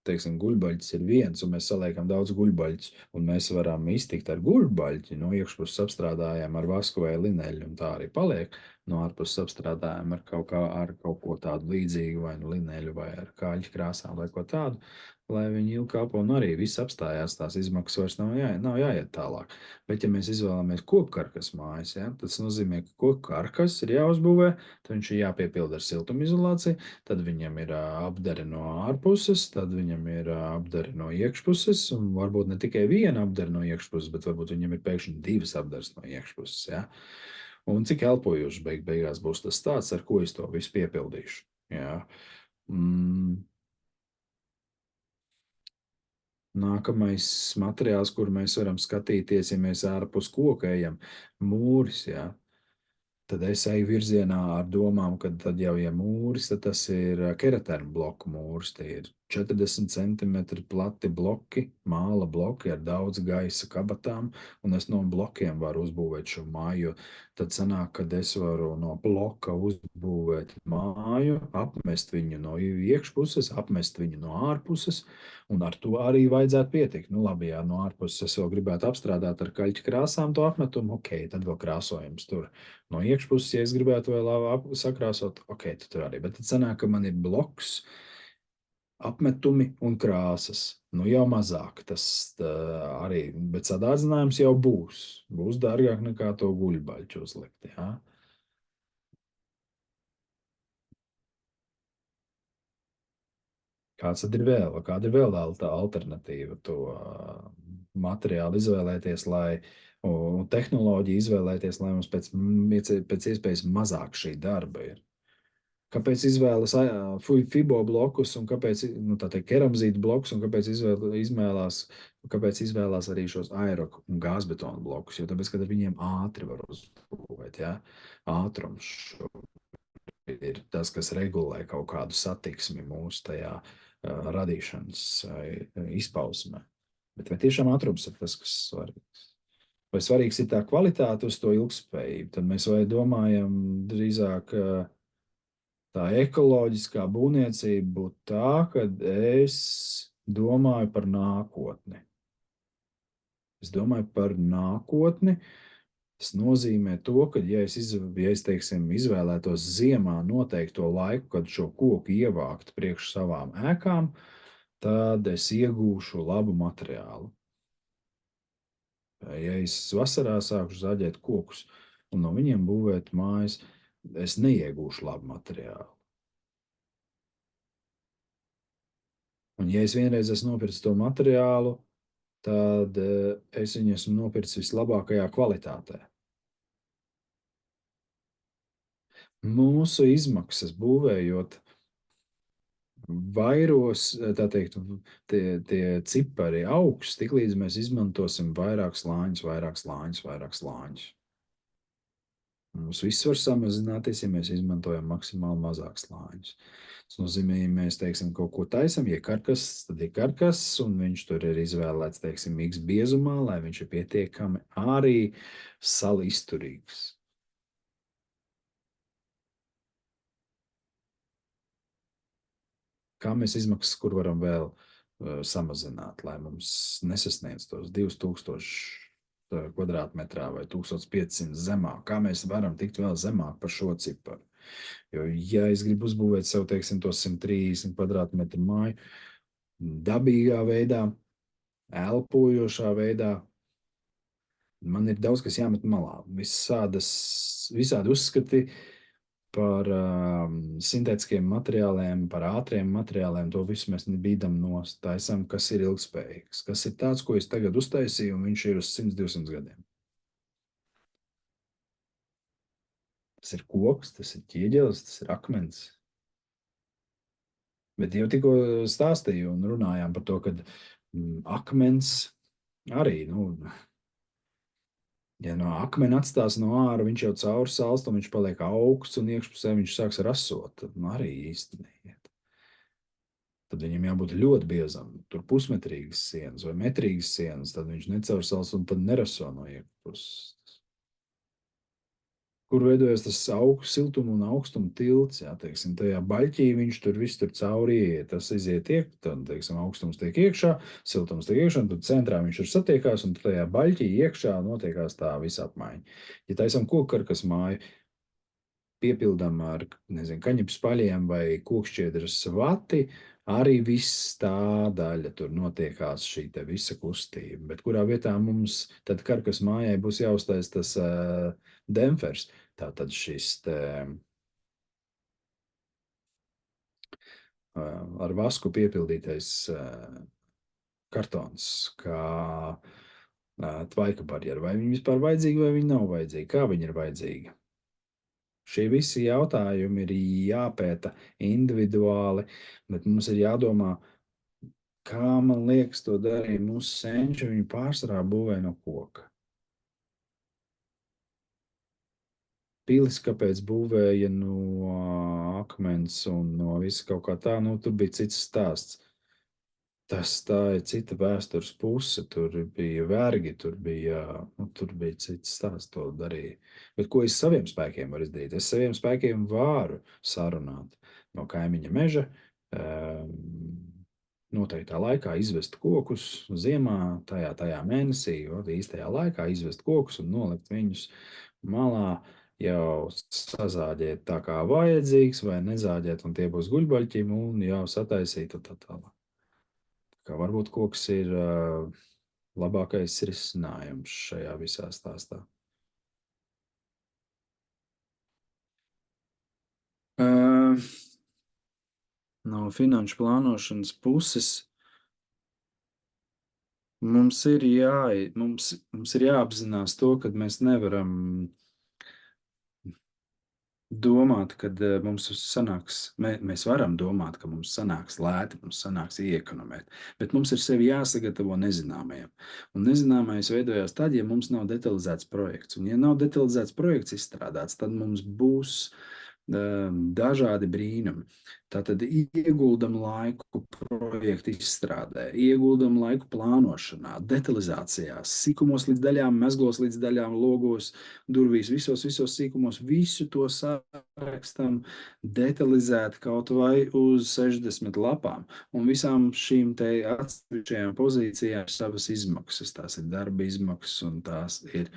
teiksim, guļbaļķis ir viens, un mēs saliekam daudz guļbaļķus, un mēs varam iztikt ar guļbaļķi, no iekšpuses apstrādājam ar vasku vai lineļu, un tā arī paliek. No ārpuses apstrādājam ar kaut ko tādu līdzīgu, vai nu lineļu, vai ar kāļu krāsām, vai ko tādu, lai viņi ilgi kalpo, un arī viss apstājās, tās izmaksas vairs nav jāiet tālāk. Bet, ja mēs izvēlamies koku karkas mājas, ja, tas nozīmē, ka koku karkas ir jāuzbūvē, tad viņš ir jāpiepilda ar siltumizolāciju, tad viņam ir apdare no ārpuses, tad viņam ir apdare no iekšpuses, un varbūt ne tikai viena apdare no iekšpuses, bet varbūt viņam ir pēkšņi divas apdares no iekšpuses. Ja? Un cik elpojoši beigās būs tas tāds, ar ko es to visu piepildīšu. Ja? Nākamais materiāls, kur mēs varam skatīties, ja mēs ārpus koka ejam, mūris, ja? Tad es eju virzienā ar domām, ka tad jau, ja mūris, tad tas ir keratēnu bloku mūris. Tie ir 40 centimetri plati bloki, māla bloki ar daudz gaisa kabatām, un es no blokiem varu uzbūvēt šo māju. Tad sanāk, kad es varu no bloka uzbūvēt māju, apmest viņu no iekšpuses, apmest viņu no ārpuses, un ar to arī vajadzētu pietikt. Nu, labi, ja no ārpuses es vēl gribētu apstrādāt ar kaļķu krāsām to apmetumu, ok, tad vēl krāsojums tur. No iekšpuses, ja es gribētu vēl sakrāsot, ok, tur arī. Bet tad sanāk, ka man ir bloks, apmetumi un krāsas. Nu, jau mazāk tas arī, bet sadārdzinājums jau būs. Būs dārgāk nekā to guļbaļķu uzlikt, jā. Kāda ir vēl tā alternatīva to materiālu izvēlēties, un tehnoloģiju izvēlēties, lai mums pēc iespējas mazāk šī darba ir? Kāpēc izvēlas FIBO blokus un kāpēc, nu, tā teikt, keramzītu blokus un kāpēc izvēlās arī šos aero un gāzbetonu blokus? Jo tāpēc, ka ar viņiem ātri var uzbūvēt, jā? Ātrums ir tas, kas regulē kaut kādu satiksmi mūsu tajā radīšanas izpausmē. Bet vai tiešām ātrums ir tas, kas svarīgs? Vai svarīgs ir tā kvalitāte uz to ilgspējību? Tad mēs vai domājam drīzāk tā ekoloģiskā būvniecība būtu tā, ka es domāju par nākotni. Es domāju par nākotni. Tas nozīmē to, ka, ja es teiksim, izvēlētos ziemā noteikto laiku, kad šo koku ievākt priekš savām ēkām, tad es iegūšu labu materiālu. Ja es vasarā sākšu zaļēt kokus un no viņiem būvēt mājas, es neiegūšu labu materiālu. Un ja es vienreiz esmu nopircis to materiālu, tad es viņu esmu nopircis vislabākajā kvalitātē. Mūsu izmaksas būvējot vairos, tā teikt, tie cipari augsts, tiklīdz mēs izmantosim vairāk slāņus. Mums viss var samazināties, ja mēs izmantojam maksimāli mazāk slāņus. Tas nozīmē, ja mēs, teiksim, kaut ko taisam, ja karkas, tad ir karkas, un viņš tur ir izvēlēts, teiksim, X biezumā, lai viņš ir pietiekami arī salizturīgs. Kā mēs izmaksas, kur varam vēl samazināt, lai mums nesasniedz tos 2000 kvadrātmetrā vai 1500 zemāk? Kā mēs varam tikt vēl zemāk par šo ciparu? Jo, ja es gribu uzbūvēt sev, teiksim, to 130 kvadrātmetru māju dabīgā veidā, elpojošā veidā, man ir daudz, kas jāmet malā. Visādi uzskati, par sintētiskiem materiāliem, par ātriem materiāliem. To visu mēs bīdam nost, taisam, kas ir ilgspējīgs, kas ir tāds, ko es tagad uztaisīju, un viņš ir uz 100-200 gadiem. Tas ir koks, tas ir ķieģelis, tas ir akmens. Bet jau tikko stāstīju un runājām par to, ka akmens arī, ja no akmeni atstās no ārā, viņš jau cauri salstam, viņš paliek augsts un iekšpusē viņš sāks rasot. Tad arī īsti neiet. Tad viņam jābūt ļoti biezam, tur pusmetrīgas sienas vai metrīgas sienas, tad viņš necaursals un tad neraso no iekšpuses. Kur veidojas tas siltuma un augstuma tilts, jā, teiksim, tajā baļķī viņš tur viss tur cauri ieiet, tas iziet tad, teiksim, augstums tiek iekšā, siltums tiek iekšā, un tad centrā viņš tur satiekās, un tajā baļķī iekšā notiekās tā visa apmaiņa. Ja taisam kokkarkas māju, piepildām ar, nezinu, kaņepes paļiem vai kokšķiedras vati, arī viss tā daļa tur notiekās šī te visa kustība. Bet kurā vietā mums tad karkas mājai būs jāuztais tas demfers, tātad šis te ar vasku piepildītais kartons, kā tvaika barjera. Vai viņi vispār vajadzīgi, vai viņi nav vajadzīgi? Kā viņi ir vajadzīgi? Šie visi jautājumi ir jāpēta individuāli, bet mums ir jādomā, kā man liekas, to darīja mūsu senči, viņi pārsvarā būvēja no koka. Pilis, kāpēc būvēja no akmens un no visa kaut kā tā, tur bija cits stāsts. Tā ir cita vēstures puse, tur bija vergi, tur bija cits stāsts, to darīja. Bet ko es saviem spēkiem varu izdarīt? Es saviem spēkiem varu sarunāt no kaimiņa meža, noteiktā laikā izvest kokus ziemā, tajā mēnesī, īstajā laikā izvest kokus un nolikt viņus malā, jau sazāģēt tā kā vajadzīgs, vai nezāģēt, un tie būs guļbaļķim, un jau sataisīt un tā tālāk. Kā varbūt koks ir labākais risinājums šajā visā stāstā. No finanšu plānošanas puses mums ir jāapzinās to, ka mēs nevaram domāt, ka mums sanāks, mēs varam domāt, ka mums sanāks lēti, mums sanāks iekonomēt, bet mums ir sevi jāsagatavo nezināmajam. Un nezināmais veidojās tad, ja mums nav detalizēts projekts. Un ja nav detalizēts projekts izstrādāts, tad mums būs dažādi brīnumi. Tātad ieguldam laiku projektu izstrādē, ieguldam laiku plānošanā, detalizācijā, sīkumos līdz daļām, mezglos līdz daļām, logos, durvīs, visos sīkumos, visu to sarakstam detalizēti kaut vai uz 60 lapām. Un visām šīm te atsevišķajām pozīcijām ir savas izmaksas. Tās ir darba izmaksas, un tās ir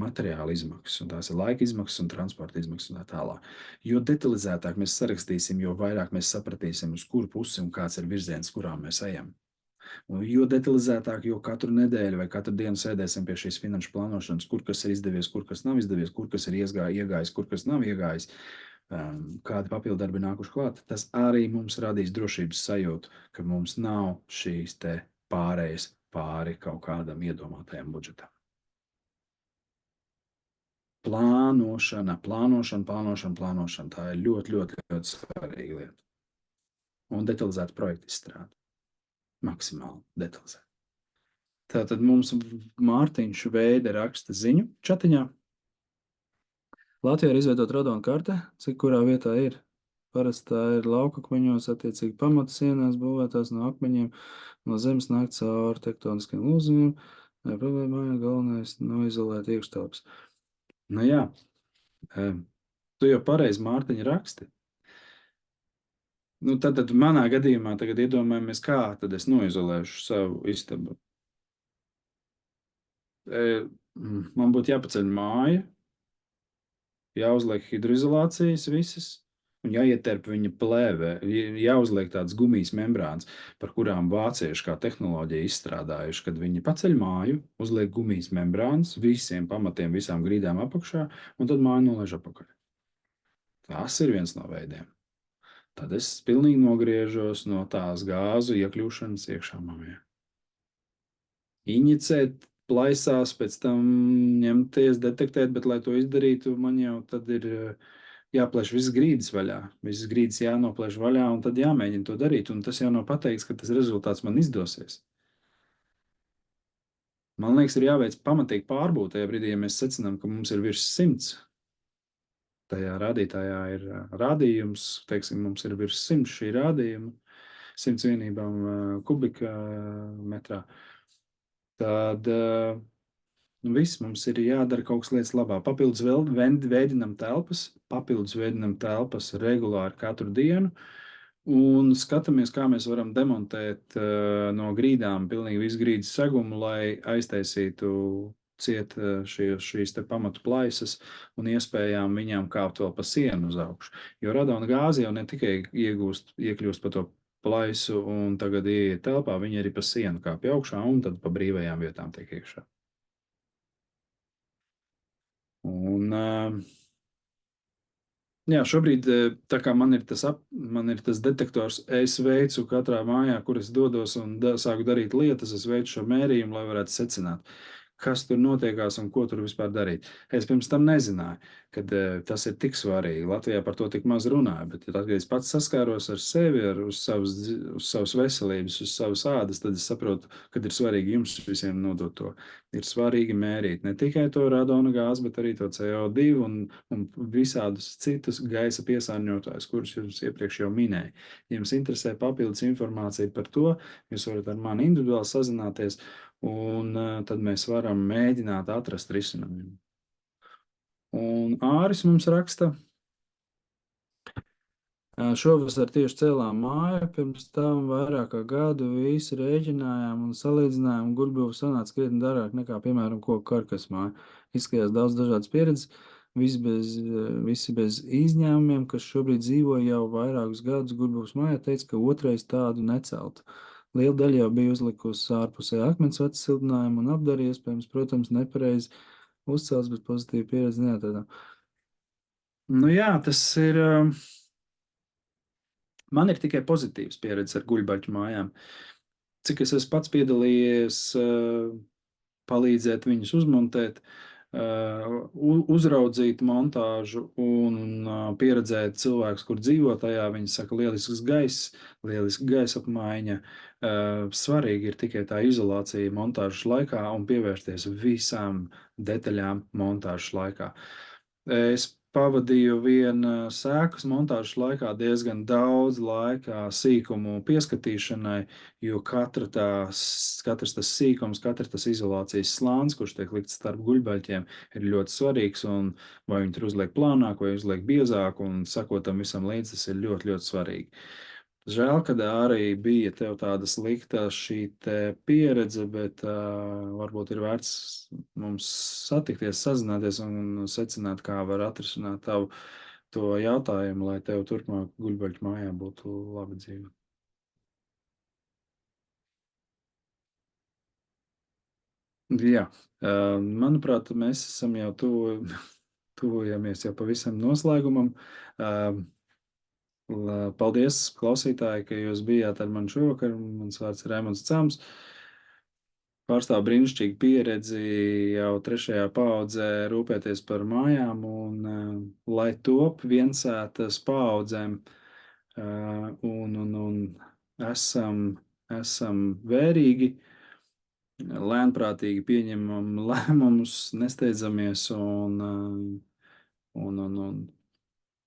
materiāla izmaksas, un tās ir laika izmaksas un transporta izmaksas un tā tālāk. Jo detalizētāk mēs sarakstīsim, jo vairāk mēs sapratīsim, uz kuru pusi un kāds ir virziens, kurā mēs ejam. Un jo detalizētāk, jo katru nedēļu vai katru dienu sēdēsim pie šīs finanšu plānošanas, kur kas ir izdevies, kur kas nav izdevies, kur kas ir iegājis, kur kas nav iegājis, kādi papildu darbi nākuši klāt, tas arī mums radīs drošības sajūtu, ka mums nav šīs te pārējas pāri kaut kādam iedomātajam budžetam. Plānošana. Tā ir ļoti, ļoti, ļoti svarīga lieta. Un detalizēta projekta izstrāde. Maksimāli detalizēta. Tātad mums Mārtiņš Veide raksta ziņu čatiņā. Latvijā ir izveidota radona karte, cik kurā vietā ir. Parasti tā ir laukakmeņos, attiecīgi pamatu sienās būvētās no akmeņiem, no zemes nāk cauri tektoniskiem lūzumiem. Problēmā ir galvenais noizolēt iekštelpas. Jā, tu jau pareizi Mārtiņa raksti. Tad manā gadījumā tagad iedomājamies, kā tad es noizolēšu savu istabu. Man būtu jāpaceļ māja, jāuzliek hidroizolācijas visas, un jāietērp viņa plēvē, jāuzliek tādas gumijas membrānas, par kurām vācieši kā tehnoloģija izstrādājuši, kad viņi paceļ māju, uzliek gumijas membrānas visiem pamatiem, visām grīdām apakšā, un tad māju nolaiž apakaļ. Tas ir viens no veidiem. Tad es pilnīgi nogriežos no tās gāzu iekļūšanas iekšā mājā. Injicēt plaisās, pēc tam ņemties, detektēt, bet, lai to izdarītu, man jau tad ir jāplēš visas grīdas vaļā. Visas grīdas jānoplēš vaļā, un tad jāmēģina to darīt. Un tas jau nav pateikts, ka tas rezultāts man izdosies. Man liekas, ir jāveic pamatīgi pārbaudīt tajā brīdī, ja mēs secinām, ka mums ir virs 100. Tajā rādītājā ir rādījums, teiksim, mums ir virs 100 šī rādījuma, 100 vienībām kubika metrā. Tad viss mums ir jādara kaut kas lietas labā. Papildus veidinam telpas regulāri katru dienu un skatāmies, kā mēs varam demontēt no grīdām pilnīgi visu grīdas segumu, lai aiztaisītu ciet šīs te pamatu plaisas un iespējām viņām kāpt vēl pa sienu uz augšu. Jo radona gāze jau ne tikai iekļūst pa to plaisu un tagad ieiet telpā, viņi arī pa sienu kāpj augšā un tad pa brīvajām vietām tiek iekšā. Un, jā, šobrīd, tā kā man ir tas detektors, es veicu katrā mājā, kur es dodos un sāku darīt lietas, es veicu šo mērījumu, lai varētu secināt, kas tur notiekās un ko tur vispār darīt. Es pirms tam nezināju, ka tas ir tik svarīgi. Latvijā par to tik maz runāja, bet tad, kad es pats saskāros ar sevi, uz savas veselības, uz savas ādas, tad es saprotu, ka ir svarīgi jums visiem nodot to. Ir svarīgi mērīt ne tikai to radona gāzi, bet arī to CO2 un visādus citus gaisa piesārņotājus, kurus jums iepriekš jau minēju. Ja jums interesē papildus informācija par to, jūs varat ar mani individuāli sazināties, un tad mēs varam mēģināt atrast risinājumu. Un Āris mums raksta, šovasar tieši cēlām māju, pirms tam vairāk kā gadu visi rēķinājām un salīdzinājām, guļbuva sanāca krietni dārgāk nekā, piemēram, koku karkas māja. Izskatījās daudz dažādas pieredzes, visi bez izņēmumiem, kas šobrīd dzīvo jau vairākus gadus guļbuvas mājā, teica, ka otrais tādu neceltu. Liela daļa jau bija uzlikusi ārpusē akmensvats siltinājumu un apdari, iespējams, protams, nepareizi uzcelts, bet pozitīva pieredze neatrādām. Nu jā, tas ir... Man ir tikai pozitīvas pieredzes ar guļbaļķu mājām. Cik es esmu pats piedalījies palīdzēt viņus uzmontēt, uzraudzīt montāžu un pieredzēt cilvēkus, kur dzīvo tajā. Viņi saka, lielisks gaiss, lieliska gaisa apmaiņa. Svarīgi ir tikai tā izolācija montāžas laikā un pievērsties visām detaļām montāžas laikā. Es pavadīju sēkas montāžas laikā diezgan daudz laika sīkumu pieskatīšanai, jo katrs tas sīkums, katrs tas izolācijas slānis, kurš tiek likts starp guļbaļķiem, ir ļoti svarīgs, un vai viņi tur uzliek plānāk vai uzliek biezāk, un sakot tam visam līdzi, tas ir ļoti, ļoti svarīgi. Žēl, ka arī bija tev tāda slikta šī pieredze, bet varbūt ir vērts mums satikties, sazināties un secināt, kā var atrisināt tavu to jautājumu, lai tev turpmāk guļbaļķu mājā būtu laba dzīve. Jā, manuprāt, mēs esam jau tuvojamies jau pavisam noslēgumam. Paldies, klausītāji, ka jūs bijāt ar mani šovakar. Mans vārds ir Raimonds Cams. Pārstāv brīnišķīgu pieredzi jau 3. paaudzē rūpēties par mājām un lai top viensētas paaudzēm un esam vērīgi, lēnprātīgi pieņemam lēmumus, nesteidzamies un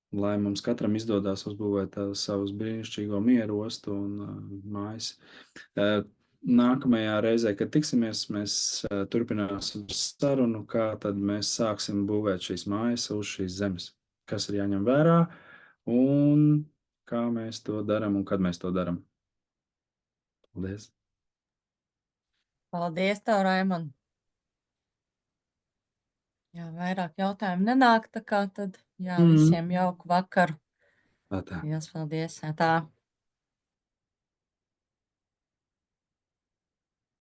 lai mums katram izdodas uzbūvēt savus brīnišķīgo mieru ostu un mājas. Nākamajā reizē, kad tiksimies, mēs turpināsim sarunu, kā tad mēs sāksim būvēt šīs mājas uz šīs zemes, kas ir jāņem vērā un kā mēs to daram un kad mēs to daram. Paldies! Paldies tev, Raimond! Jā, vairāk jautājumu nenāk, tā kā tad, jā, visiem jauku vakaru. Tā. Liels paldies! Tā.